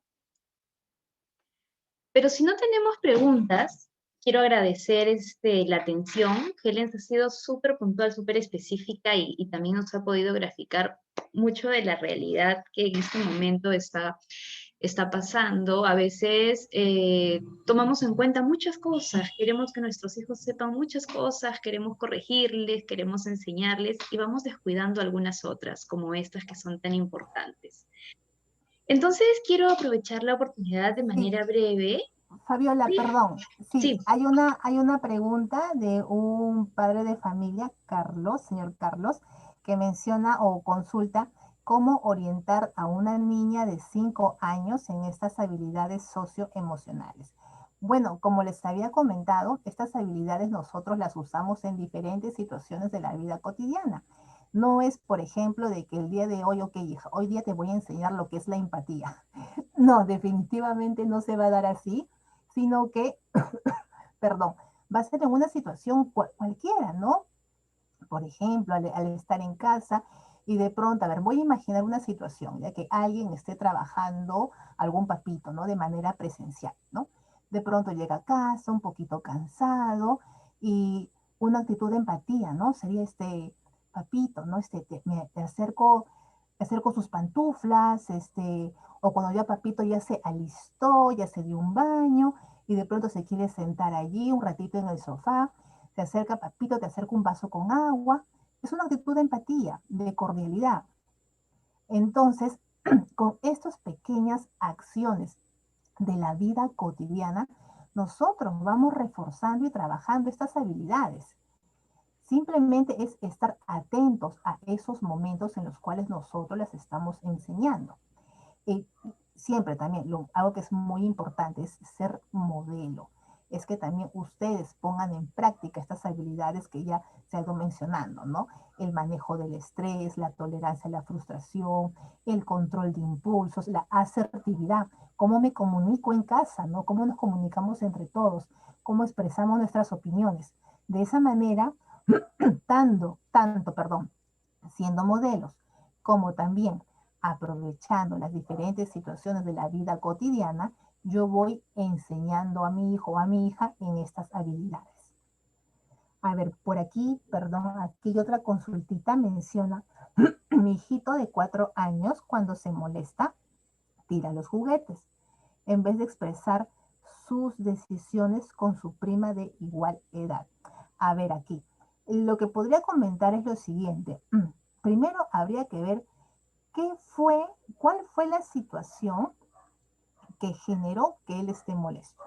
Pero si no tenemos preguntas, quiero agradecer la atención. Helen ha sido súper puntual, súper específica y también nos ha podido graficar mucho de la realidad que en este momento está está pasando, a veces tomamos en cuenta muchas cosas, queremos que nuestros hijos sepan muchas cosas, queremos corregirles, queremos enseñarles y vamos descuidando algunas otras, como estas que son tan importantes. Entonces quiero aprovechar la oportunidad de manera breve. Fabiola, perdón. Sí, Sí. hay una pregunta de un padre de familia, Carlos, señor Carlos, que menciona o consulta cómo orientar a una niña de 5 años en estas habilidades socioemocionales. Bueno, como les había comentado, estas habilidades nosotros las usamos en diferentes situaciones de la vida cotidiana. No es, por ejemplo, de que el día de hoy, ok, hija, hoy día te voy a enseñar lo que es la empatía. No, definitivamente no se va a dar así, sino que, perdón, va a ser en una situación cualquiera, ¿no? Por ejemplo, al estar en casa y de pronto, a ver, voy a imaginar una situación, ya que alguien esté trabajando, algún papito, ¿no? De manera presencial, ¿no? De pronto llega a casa un poquito cansado y una actitud de empatía, ¿no? Sería papito, ¿no? Te acerco sus pantuflas, o cuando ya papito ya se alistó, ya se dio un baño y de pronto se quiere sentar allí un ratito en el sofá, te acerca papito, te acerca un vaso con agua. Es una actitud de empatía, de cordialidad. Entonces, con estas pequeñas acciones de la vida cotidiana, nosotros vamos reforzando y trabajando estas habilidades. Simplemente es estar atentos a esos momentos en los cuales nosotros las estamos enseñando. Y siempre también, algo que es muy importante es ser modelo. Es que también ustedes pongan en práctica estas habilidades que ya se ha ido mencionando, ¿no? El manejo del estrés, la tolerancia a la frustración, el control de impulsos, la asertividad, cómo me comunico en casa, ¿no? Cómo nos comunicamos entre todos, cómo expresamos nuestras opiniones. De esa manera, tanto, siendo modelos, como también aprovechando las diferentes situaciones de la vida cotidiana, yo voy enseñando a mi hijo o a mi hija en estas habilidades. A ver, por aquí, perdón, aquí otra consultita menciona, mi hijito de 4 años cuando se molesta, tira los juguetes, en vez de expresar sus decisiones con su prima de igual edad. A ver aquí, lo que podría comentar es lo siguiente. Primero habría que ver cuál fue la situación que generó que él esté molesto.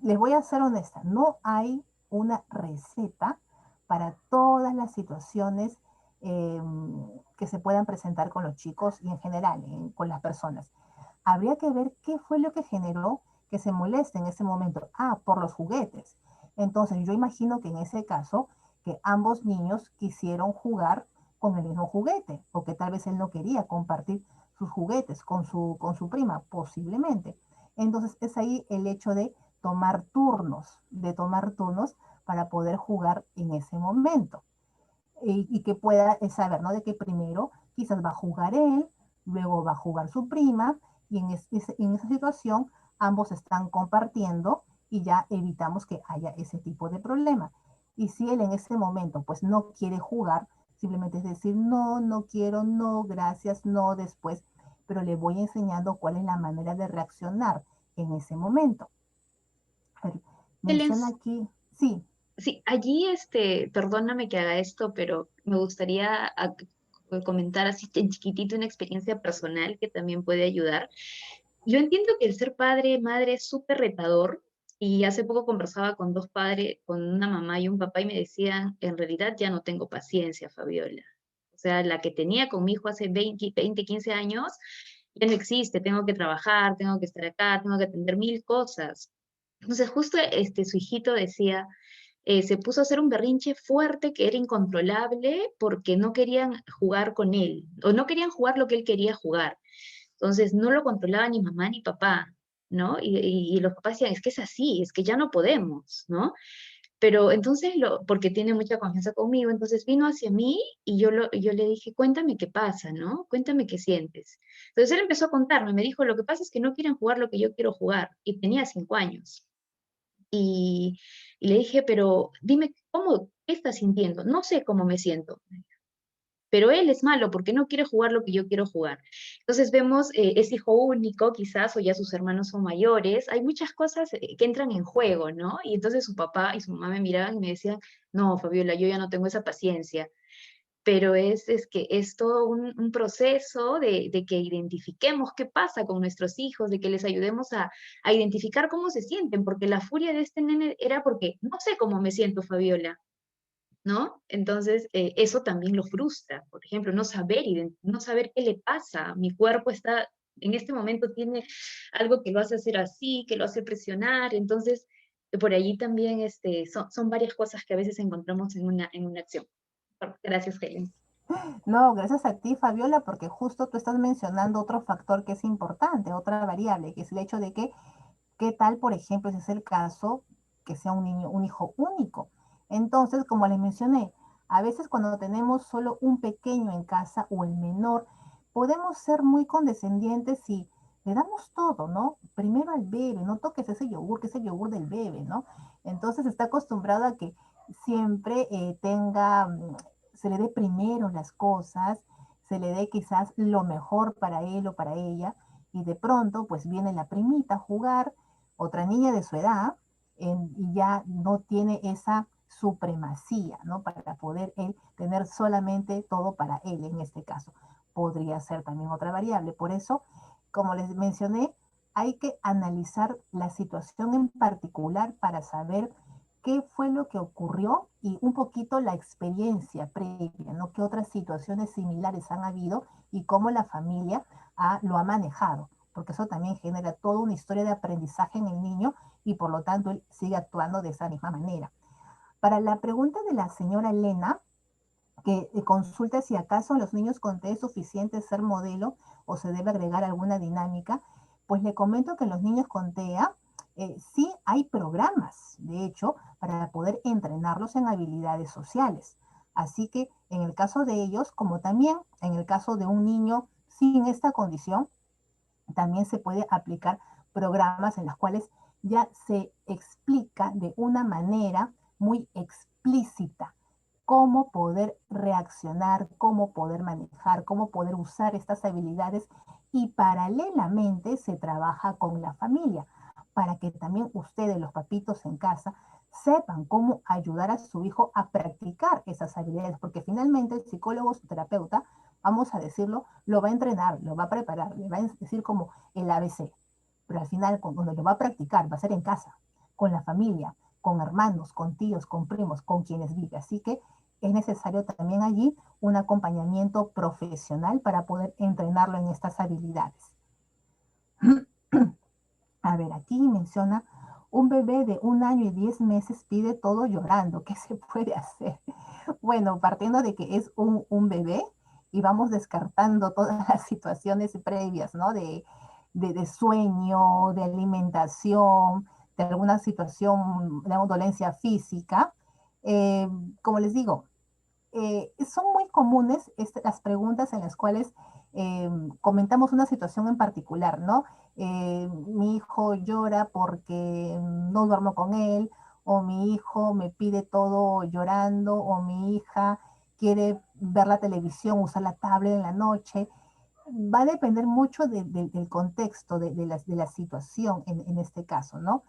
Les voy a ser honesta, no hay una receta para todas las situaciones que se puedan presentar con los chicos y en general con las personas. Habría que ver qué fue lo que generó que se moleste en ese momento. Por los juguetes. Entonces yo imagino que en ese caso que ambos niños quisieron jugar con el mismo juguete o que tal vez él no quería compartir sus juguetes con su prima, posiblemente. Entonces es ahí el hecho de tomar turnos para poder jugar en ese momento. Y que pueda saber, ¿no? De que primero quizás va a jugar él, luego va a jugar su prima, y en esa situación ambos están compartiendo y ya evitamos que haya ese tipo de problema. Y si él en ese momento pues no quiere jugar, simplemente es decir, no, no quiero, no, gracias, no, después, pero le voy enseñando cuál es la manera de reaccionar en ese momento. Menciona aquí, sí. Sí, allí, perdóname que haga esto, pero me gustaría comentar así en chiquitito una experiencia personal que también puede ayudar. Yo entiendo que el ser padre, madre es súper retador, y hace poco conversaba con dos padres, con una mamá y un papá, y me decían, en realidad ya no tengo paciencia, Fabiola. O sea, la que tenía con mi hijo hace 20, 15 años, ya no existe, tengo que trabajar, tengo que estar acá, tengo que atender 1000 cosas. Entonces, justo su hijito decía, se puso a hacer un berrinche fuerte que era incontrolable porque no querían jugar con él, o no querían jugar lo que él quería jugar. Entonces no lo controlaba ni mamá ni papá, ¿no? Y los papás decían, es que es así, es que ya no podemos, ¿no? Pero entonces, porque tiene mucha confianza conmigo, entonces vino hacia mí y yo le dije, cuéntame qué pasa, ¿no? Cuéntame qué sientes. Entonces él empezó a contarme, me dijo, lo que pasa es que no quieren jugar lo que yo quiero jugar, y tenía 5 años. Y le dije, pero dime, ¿qué estás sintiendo? No sé cómo me siento. pero él es malo porque no quiere jugar lo que yo quiero jugar. Entonces vemos, es hijo único quizás, o ya sus hermanos son mayores, hay muchas cosas que entran en juego, ¿no? Y entonces su papá y su mamá me miraban y me decían, no, Fabiola, yo ya no tengo esa paciencia, pero es que es todo un proceso de que identifiquemos qué pasa con nuestros hijos, de que les ayudemos a identificar cómo se sienten, porque la furia de este nene era porque no sé cómo me siento, Fabiola, ¿no? Entonces, eso también lo frustra, por ejemplo, no saber qué le pasa, mi cuerpo está, en este momento tiene algo que lo hace hacer así, que lo hace presionar, entonces, por allí también son varias cosas que a veces encontramos en una acción. Gracias, Helen. No, gracias a ti, Fabiola, porque justo tú estás mencionando otro factor que es importante, otra variable, que es el hecho de que, ¿qué tal, por ejemplo, si es el caso que sea un niño, un hijo único? Entonces, como les mencioné, a veces cuando tenemos solo un pequeño en casa o el menor, podemos ser muy condescendientes y le damos todo, ¿no? Primero al bebé, no toques ese yogur, que es el yogur del bebé, ¿no? Entonces está acostumbrado a que siempre se le dé primero las cosas, se le dé quizás lo mejor para él o para ella, y de pronto pues viene la primita a jugar, otra niña de su edad, y ya no tiene esa supremacía, ¿no? Para poder él tener solamente todo para él en este caso. Podría ser también otra variable. Por eso, como les mencioné, hay que analizar la situación en particular para saber qué fue lo que ocurrió y un poquito la experiencia previa, ¿no? ¿Qué otras situaciones similares han habido y cómo la familia lo ha manejado? Porque eso también genera toda una historia de aprendizaje en el niño y por lo tanto él sigue actuando de esa misma manera. Para la pregunta de la señora Elena, que consulta si acaso los niños con TEA es suficiente ser modelo o se debe agregar alguna dinámica, pues le comento que los niños con TEA sí hay programas, de hecho, para poder entrenarlos en habilidades sociales. Así que en el caso de ellos, como también en el caso de un niño sin esta condición, también se puede aplicar programas en los cuales ya se explica de una manera muy explícita cómo poder reaccionar, cómo poder manejar, cómo poder usar estas habilidades y paralelamente se trabaja con la familia para que también ustedes, los papitos en casa, sepan cómo ayudar a su hijo a practicar esas habilidades, porque finalmente el psicólogo, su terapeuta, vamos a decirlo, lo va a entrenar, lo va a preparar, le va a decir como el ABC, pero al final cuando lo va a practicar va a ser en casa, con la familia, con hermanos, con tíos, con primos, con quienes vive. Así que es necesario también allí un acompañamiento profesional para poder entrenarlo en estas habilidades. A ver, aquí menciona, un bebé de 1 año y 10 meses pide todo llorando. ¿Qué se puede hacer? Bueno, partiendo de que es un bebé y vamos descartando todas las situaciones previas, ¿no? De sueño, de alimentación, de alguna situación de dolencia física. Eh, Como les digo, son muy comunes las preguntas en las cuales comentamos una situación en particular, ¿no? Mi hijo llora porque no duermo con él, o mi hijo me pide todo llorando, o mi hija quiere ver la televisión, usar la tablet en la noche. Va a depender mucho del contexto, de la situación en este caso, ¿no?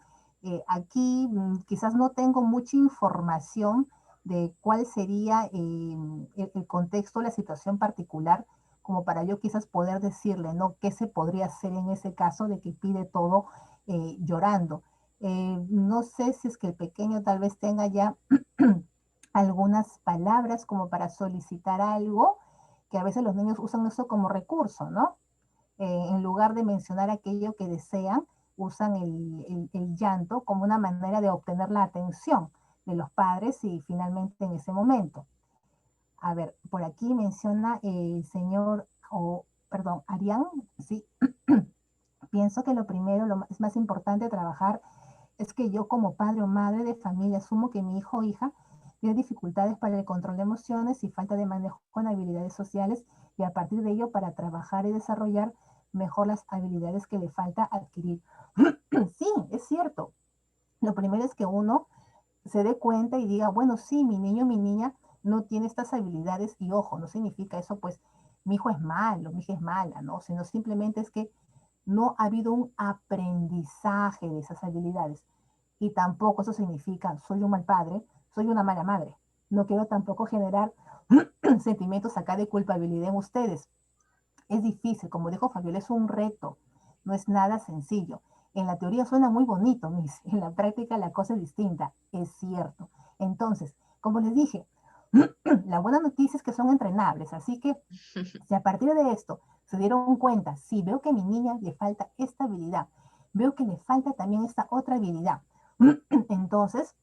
Aquí quizás no tengo mucha información de cuál sería el contexto, la situación particular, como para yo quizás poder decirle, ¿no? ¿Qué se podría hacer en ese caso de que pide todo llorando? No sé si es que el pequeño tal vez tenga ya algunas palabras como para solicitar algo, que a veces los niños usan eso como recurso, ¿no? En lugar de mencionar aquello que desean, usan el llanto como una manera de obtener la atención de los padres y finalmente en ese momento. A ver, por aquí menciona el señor, perdón, Arián, sí. Pienso que lo primero, es más importante trabajar es que yo como padre o madre de familia asumo que mi hijo o hija tiene dificultades para el control de emociones y falta de manejo con habilidades sociales y a partir de ello para trabajar y desarrollar mejor las habilidades que le falta adquirir. Sí, es cierto. Lo primero es que uno se dé cuenta y diga, bueno, sí, mi niño, mi niña no tiene estas habilidades, y ojo, no significa eso, pues, mi hijo es malo, mi hija es mala, ¿no? Sino simplemente es que no ha habido un aprendizaje de esas habilidades. Y tampoco eso significa, soy un mal padre, soy una mala madre. No quiero tampoco generar sentimientos acá de culpabilidad en ustedes. Es difícil, como dijo Fabiola, es un reto, no es nada sencillo. En la teoría suena muy bonito, Miss, en la práctica la cosa es distinta, es cierto. Entonces, como les dije, la buena noticia es que son entrenables, así que si a partir de esto se dieron cuenta, si veo que a mi niña le falta esta habilidad, veo que le falta también esta otra habilidad, entonces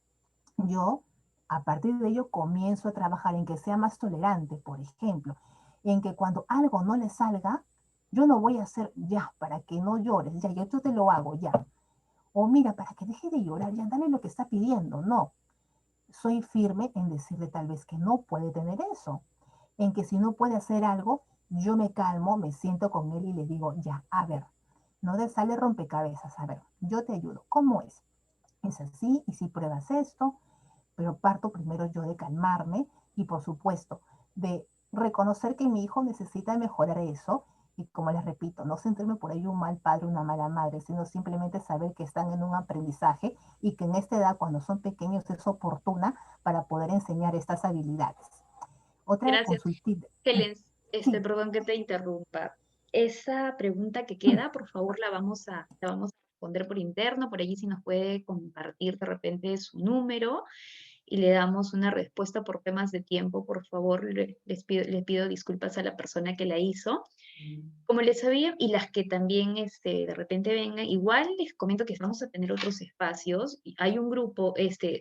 yo a partir de ello comienzo a trabajar en que sea más tolerante, por ejemplo, en que cuando algo no le salga, yo no voy a hacer ya para que no llores, ya yo te lo hago ya. O mira, para que deje de llorar, ya dale lo que está pidiendo. No, soy firme en decirle tal vez que no puede tener eso, en que si no puede hacer algo, yo me calmo, me siento con él y le digo, ya, a ver, no te sale rompecabezas, a ver, yo te ayudo. ¿Cómo es? Es así, y si pruebas esto, pero parto primero yo de calmarme y por supuesto de reconocer que mi hijo necesita mejorar eso y como les repito, no sentirme por ahí un mal padre, una mala madre, sino simplemente saber que están en un aprendizaje y que en esta edad cuando son pequeños es oportuna para poder enseñar estas habilidades. Otra Gracias. consultita. Helen, Sí. perdón que te interrumpa. Esa pregunta que queda, por favor, la vamos a responder por interno, por allí si nos puede compartir de repente su número y le damos una respuesta por temas de tiempo, por favor, les pido disculpas a la persona que la hizo. Como les sabía, y las que también de repente vengan, igual les comento que vamos a tener otros espacios. Hay un grupo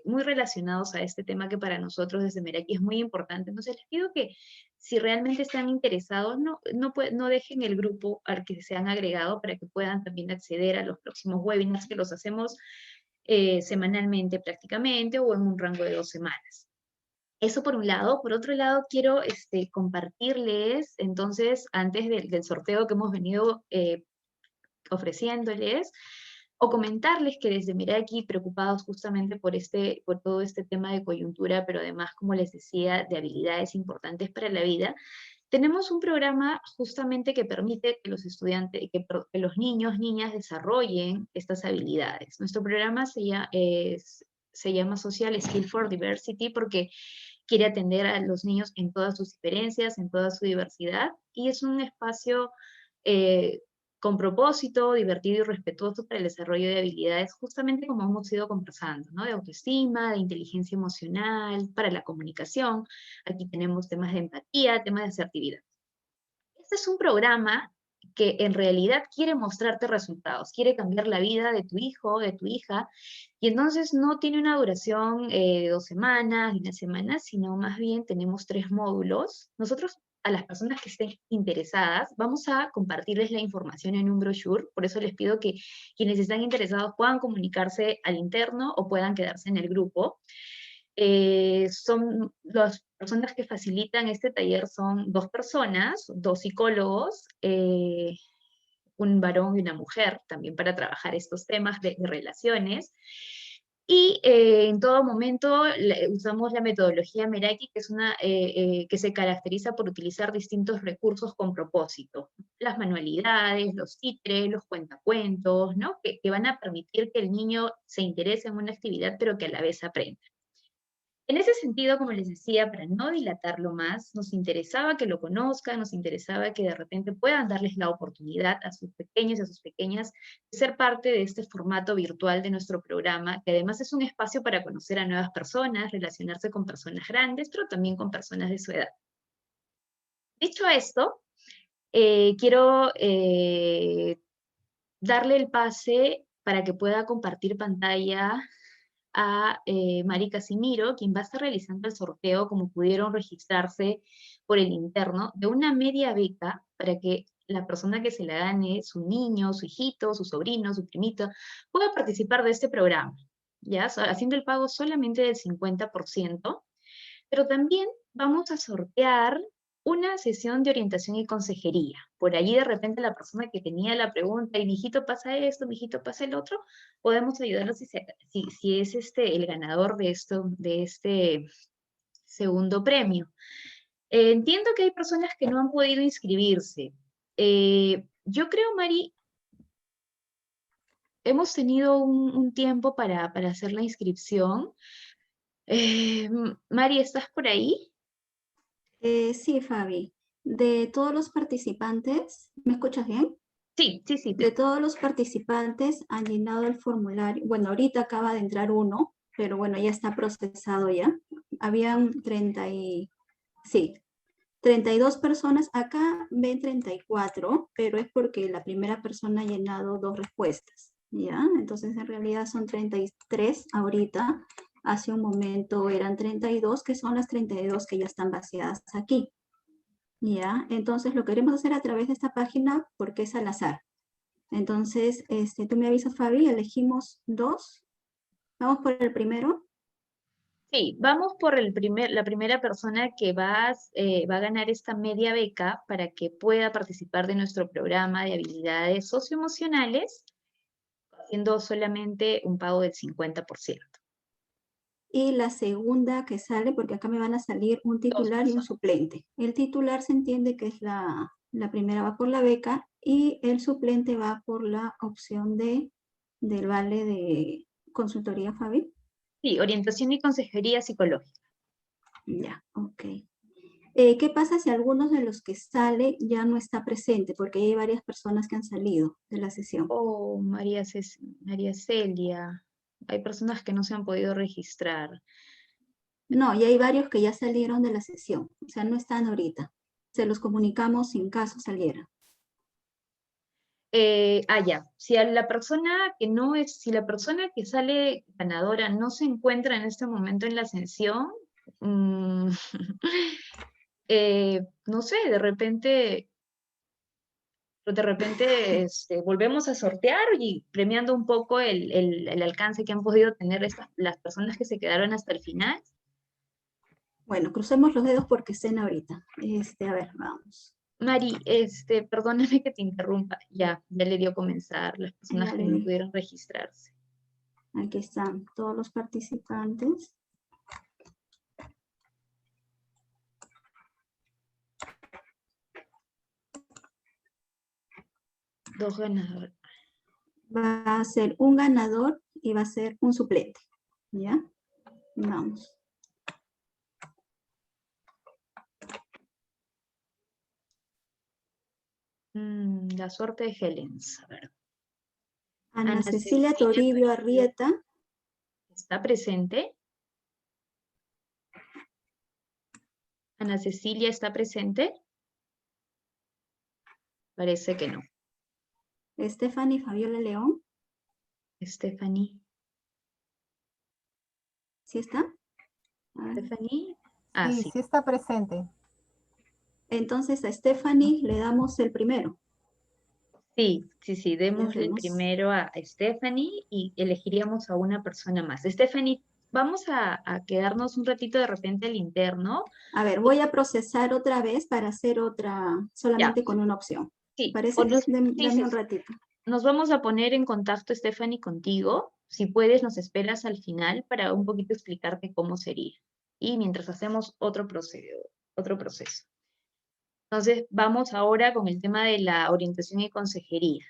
muy relacionados a este tema que para nosotros desde Meraki es muy importante. Entonces les pido que si realmente están interesados, no dejen el grupo al que se han agregado para que puedan también acceder a los próximos webinars que los hacemos semanalmente prácticamente o en un rango de 2 semanas. Eso por un lado. Por otro lado, quiero compartirles, entonces, antes del sorteo que hemos venido ofreciéndoles, o comentarles que desde Meraki, preocupados justamente por todo este tema de coyuntura, pero además, como les decía, de habilidades importantes para la vida, tenemos un programa justamente que permite que los estudiantes, que los niños, niñas desarrollen estas habilidades. Nuestro programa se llama Social Skill for Diversity porque quiere atender a los niños en todas sus diferencias, en toda su diversidad, y es un espacio con propósito, divertido y respetuoso para el desarrollo de habilidades, justamente como hemos ido conversando, ¿no? De autoestima, de inteligencia emocional, para la comunicación. Aquí tenemos temas de empatía, temas de asertividad. Este es un programa que en realidad quiere mostrarte resultados, quiere cambiar la vida de tu hijo, de tu hija, y entonces no tiene una duración de 2 semanas, 1 semana, sino más bien tenemos 3 módulos. Nosotros, a las personas que estén interesadas, vamos a compartirles la información en un brochure, por eso les pido que quienes están interesados puedan comunicarse al interno o puedan quedarse en el grupo. Son las personas que facilitan este taller son 2 personas, 2 psicólogos, un varón y una mujer, también para trabajar estos temas de relaciones. Y en todo momento usamos la metodología Meraki, que es que se caracteriza por utilizar distintos recursos con propósito. Las manualidades, los títeres, los cuentacuentos, ¿no? Que van a permitir que el niño se interese en una actividad, pero que a la vez aprenda. En ese sentido, como les decía, para no dilatarlo más, nos interesaba que lo conozcan, nos interesaba que de repente puedan darles la oportunidad a sus pequeños y a sus pequeñas de ser parte de este formato virtual de nuestro programa, que además es un espacio para conocer a nuevas personas, relacionarse con personas grandes, pero también con personas de su edad. Dicho esto, quiero darle el pase para que pueda compartir pantalla a Mari Casimiro, quien va a estar realizando el sorteo, como pudieron registrarse por el interno, de una media beca para que la persona que se la gane, su niño, su hijito, su sobrino, su primito, pueda participar de este programa, ¿ya? Haciendo el pago solamente del 50%, pero también vamos a sortear una sesión de orientación y consejería. Por allí de repente la persona que tenía la pregunta, y mi hijito pasa esto, mi hijito pasa el otro, podemos ayudarlo si es el ganador de segundo premio. Entiendo que hay personas que no han podido inscribirse. Yo creo, Mari, hemos tenido un tiempo para hacer la inscripción. Mari, ¿estás por ahí? Sí, Fabi. De todos los participantes, ¿me escuchas bien? Sí, sí, sí. De todos los participantes han llenado el formulario. Bueno, ahorita acaba de entrar uno, pero bueno, ya está procesado ya. Habían 32 personas. Acá ven 34, pero es porque la primera persona ha llenado 2 respuestas, ¿ya? Entonces, en realidad son 33 ahorita. Hace un momento eran 32, que son las 32 que ya están vaciadas aquí. ¿Ya? Entonces lo queremos hacer a través de esta página porque es al azar. Entonces, tú me avisas, Fabi, elegimos 2. Vamos por el primero. Sí, vamos por la primera persona que va a ganar esta media beca para que pueda participar de nuestro programa de habilidades socioemocionales, haciendo solamente un pago del 50%. Y la segunda que sale, porque acá me van a salir un titular y un suplente. El titular se entiende que es la primera va por la beca y el suplente va por la opción del vale de consultoría, Fabi. Sí, orientación y consejería psicológica. Ya, ok. ¿Qué pasa si algunos de los que sale ya no está presente? Porque hay varias personas que han salido de la sesión. Oh, María Celia, hay personas que no se han podido registrar. No, y hay varios que ya salieron de la sesión, o sea, no están ahorita. Se los comunicamos si en caso saliera. Ya. Si la persona que sale ganadora no se encuentra en este momento en la sesión, no sé, de repente volvemos a sortear y premiando un poco el alcance que han podido tener las personas que se quedaron hasta el final. Bueno, crucemos los dedos porque estén ahorita. A ver, vamos. Mari, perdóname que te interrumpa. Ya le dio comenzar las personas que no pudieron registrarse. Aquí están todos los participantes. Dos ganadores. Va a ser un ganador y va a ser un suplente. ¿Ya? Vamos. La suerte de Helens. A ver. Ana Cecilia Toribio Arrieta. ¿Está presente? ¿Ana Cecilia está presente? Parece que no. Stephanie Fabiola León. Stephanie. ¿Sí está? Stephanie. Sí, sí está presente. Entonces a Stephanie le damos el primero. Sí, demos el primero a Stephanie y elegiríamos a una persona más. Stephanie, vamos a quedarnos un ratito de repente al interno. A ver, voy a procesar otra vez para hacer otra solamente con una opción. Sí. ¿Parece? Dame un ratito. Nos vamos a poner en contacto, Stephanie, contigo. Si puedes, nos esperas al final para un poquito explicarte cómo sería. Y mientras hacemos otro proceso. Entonces, vamos ahora con el tema de la orientación y consejería.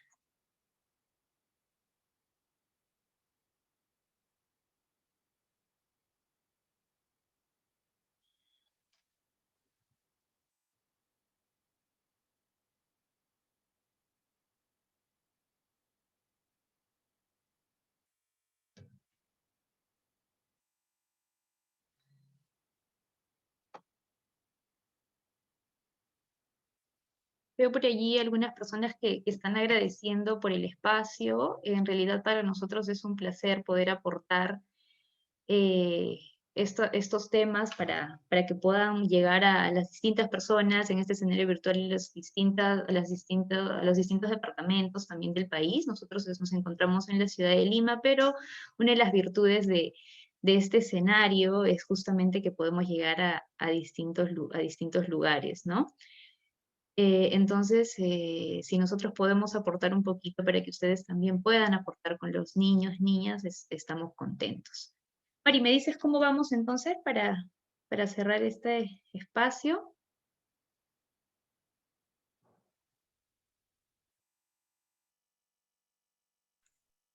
Veo por allí algunas personas que están agradeciendo por el espacio. En realidad para nosotros es un placer poder aportar estos temas para que puedan llegar a las distintas personas en este escenario virtual y a los distintos departamentos también del país. Nosotros nos encontramos en la ciudad de Lima, pero una de las virtudes de este escenario es justamente que podemos llegar a distintos lugares, ¿no? Entonces, si nosotros podemos aportar un poquito para que ustedes también puedan aportar con los niños, niñas, estamos contentos. Mari, ¿me dices cómo vamos entonces para para cerrar este espacio.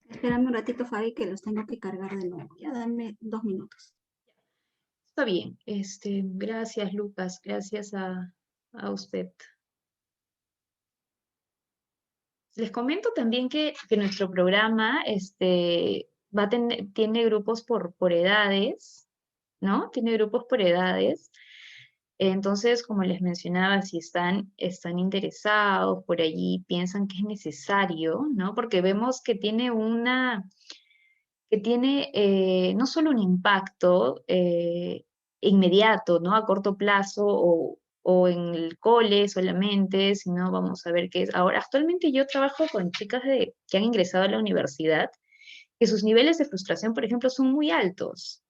Espérame un ratito, Fabi, que los tengo que cargar de nuevo. Ya dame 2 minutos. Está bien. Gracias, Lucas. Gracias a usted. Les comento también que nuestro programa tiene grupos por edades, ¿no? Tiene grupos por edades. Entonces, como les mencionaba, si están interesados por allí, piensan que es necesario, ¿no? Porque vemos que tiene no solo un impacto inmediato, ¿no? A corto plazo o en el cole solamente, sino vamos a ver qué es. Ahora, actualmente yo trabajo con chicas que han ingresado a la universidad, que sus niveles de frustración, por ejemplo, son muy altos.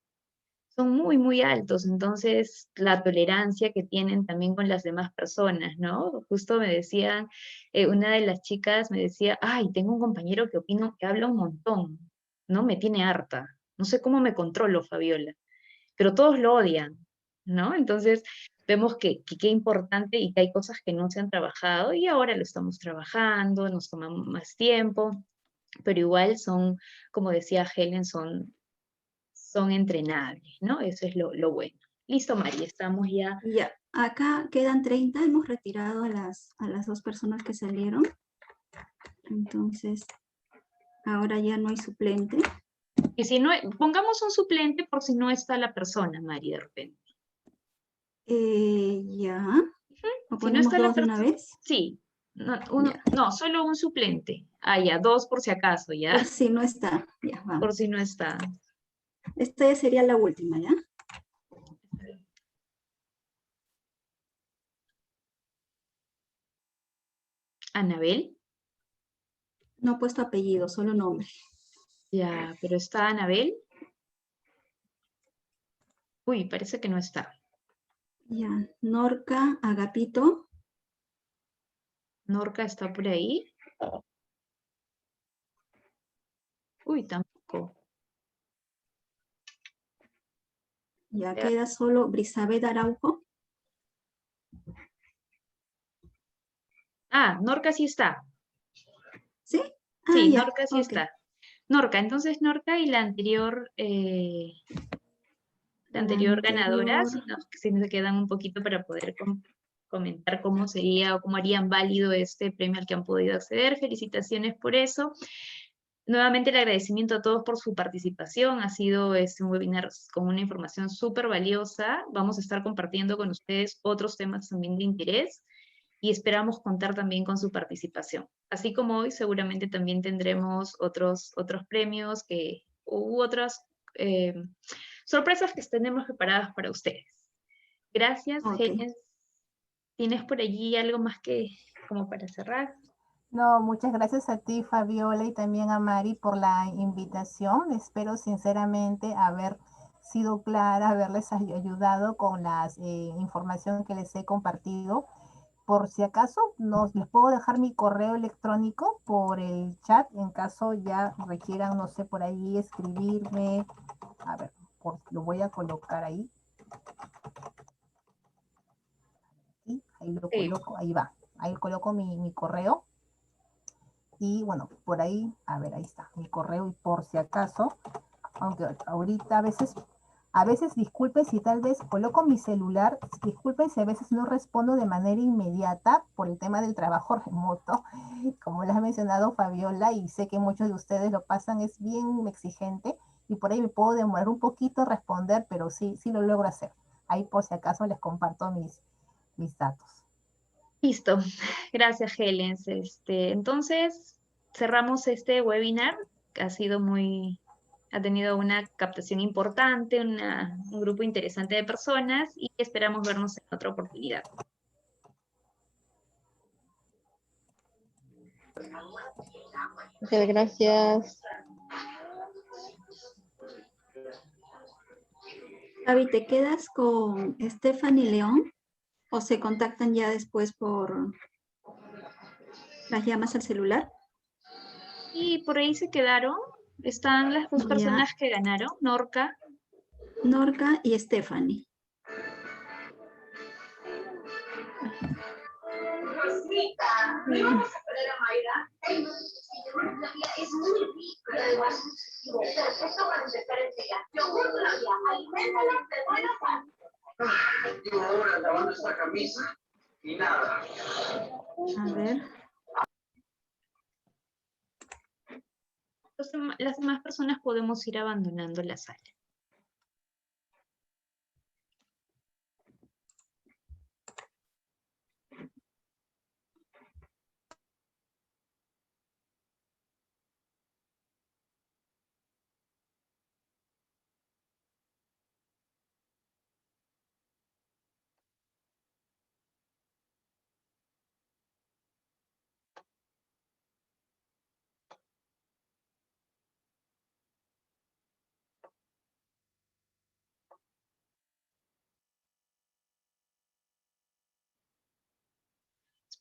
Son muy, muy altos. Entonces, la tolerancia que tienen también con las demás personas, ¿no? Justo me decían, una de las chicas me decía, ay, tengo un compañero que opino que habla un montón, ¿no? Me tiene harta. No sé cómo me controlo, Fabiola, pero todos lo odian, ¿no? Entonces, vemos que qué importante y que hay cosas que no se han trabajado y ahora lo estamos trabajando, nos tomamos más tiempo, pero igual son, como decía Helen, son entrenables, ¿no? Eso es lo bueno. Listo, Mari, estamos ya. Ya, acá quedan 30, hemos retirado a las 2 personas que salieron. Entonces, ahora ya no hay suplente. Y si no, pongamos un suplente por si no está la persona, Mari, de repente. Ya. ¿O Si no está la ponemos 2 de una persona, vez? sí. No, solo un suplente. Ah, ya, 2 por si acaso, ¿ya? Por si no está. Ya, vamos. Por si no está. Esta ya sería la última, ¿ya? ¿Anabel? No he puesto apellido, solo nombre. Ya, pero ¿está Anabel? Uy, parece que no está. Ya, Norca, Agapito. ¿Norca está por ahí? Uy, tampoco. Ya queda solo Brisabel Araujo. Ah, Norca sí está. ¿Sí? Sí, ya, Norca sí está. Norca, entonces Norca y la anterior ganadora, si nos quedan un poquito para poder comentar cómo sería o cómo harían válido este premio al que han podido acceder. Felicitaciones por eso. Nuevamente el agradecimiento a todos por su participación. Ha sido un webinar con una información súper valiosa. Vamos a estar compartiendo con ustedes otros temas también de interés y esperamos contar también con su participación. Así como hoy, seguramente también tendremos otros premios u otras sorpresas que tenemos preparadas para ustedes. Gracias, Helen. ¿Tienes por allí algo más como para cerrar? No, muchas gracias a ti, Fabiola, y también a Mari por la invitación. Espero sinceramente haber sido clara, haberles ayudado con la información que les he compartido. Por si acaso, les puedo dejar mi correo electrónico por el chat, en caso ya requieran, no sé, por ahí escribirme. A ver, lo voy a colocar ahí. Y ahí lo coloco, ahí va. Ahí coloco mi correo. Y bueno, por ahí, a ver, ahí está, mi correo, y por si acaso, aunque ahorita a veces disculpen si tal vez coloco mi celular, disculpen si a veces no respondo de manera inmediata por el tema del trabajo remoto, como les ha mencionado Fabiola, y sé que muchos de ustedes lo pasan, es bien exigente, y por ahí me puedo demorar un poquito a responder, pero sí lo logro hacer. Ahí por si acaso les comparto mis datos. Listo, gracias Helen. Entonces, cerramos este webinar, que ha tenido una captación importante, un grupo interesante de personas y esperamos vernos en otra oportunidad. Muchas gracias. Gaby, ¿te quedas con Stephanie León? ¿O se contactan ya después por las llamas al celular? Y por ahí se quedaron. Están las dos personas que ganaron, Norca. Norca y Stephanie. Llevo horas lavando esta camisa y nada. A ver. Las demás personas podemos ir abandonando la sala.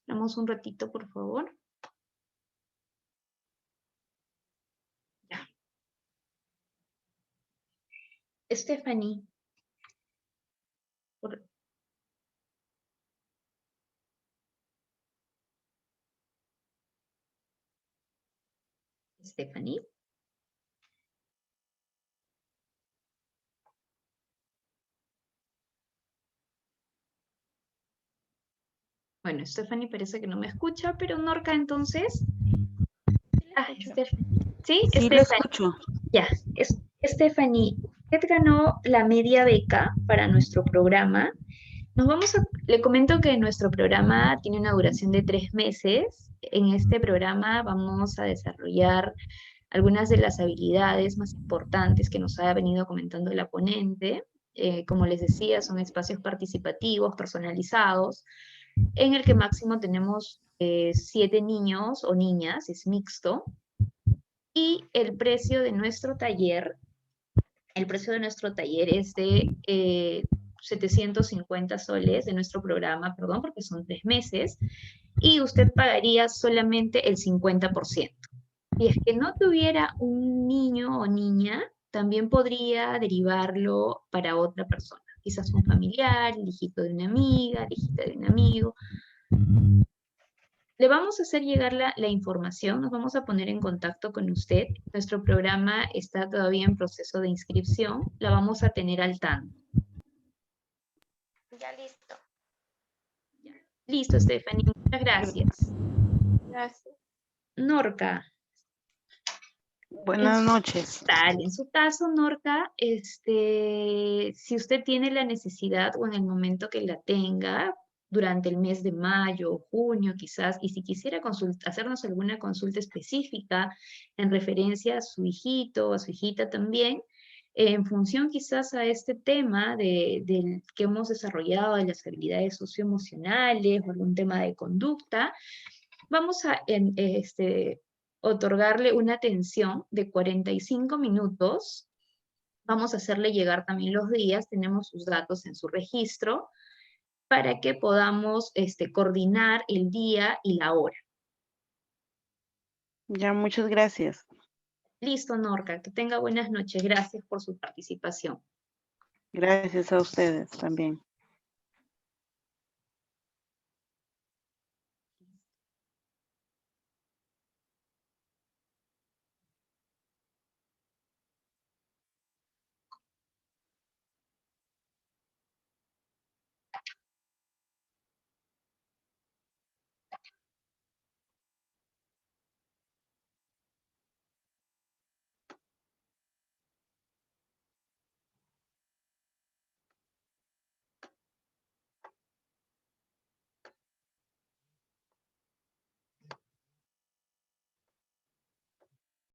Esperamos un ratito, por favor. Ya. Stephanie. Stephanie. Bueno, Stephanie parece que no me escucha, pero Norca, entonces. ¿Sí? Sí, lo escucho. Ya, Stephanie, usted ganó la media beca para nuestro programa. Le comento que nuestro programa tiene una duración de 3 meses. En este programa vamos a desarrollar algunas de las habilidades más importantes que nos ha venido comentando la ponente. Como les decía, son espacios participativos, personalizados, en el que máximo tenemos 7 niños o niñas, es mixto. Y el precio de nuestro taller es de 750 soles de nuestro programa, perdón, porque son 3 meses, y usted pagaría solamente el 50%. Y es que no tuviera un niño o niña, también podría derivarlo para otra persona, quizás un familiar, el hijito de una amiga, la hijita de un amigo. Le vamos a hacer llegar la información, nos vamos a poner en contacto con usted. Nuestro programa está todavía en proceso de inscripción, la vamos a tener al tanto. Ya listo. Ya. Listo, Stephanie, muchas gracias. Gracias. Norca. Buenas noches. En su caso, Norca, si usted tiene la necesidad o en el momento que la tenga, durante el mes de mayo o junio quizás, y si quisiera hacernos alguna consulta específica en referencia a su hijito o a su hijita también, en función quizás a este tema del que hemos desarrollado de las habilidades socioemocionales o algún tema de conducta, vamos a otorgarle una atención de 45 minutos. Vamos a hacerle llegar también los días, tenemos sus datos en su registro, para que podamos coordinar el día y la hora. Ya, muchas gracias. Listo, Norca, que tenga buenas noches. Gracias por su participación. Gracias a ustedes también.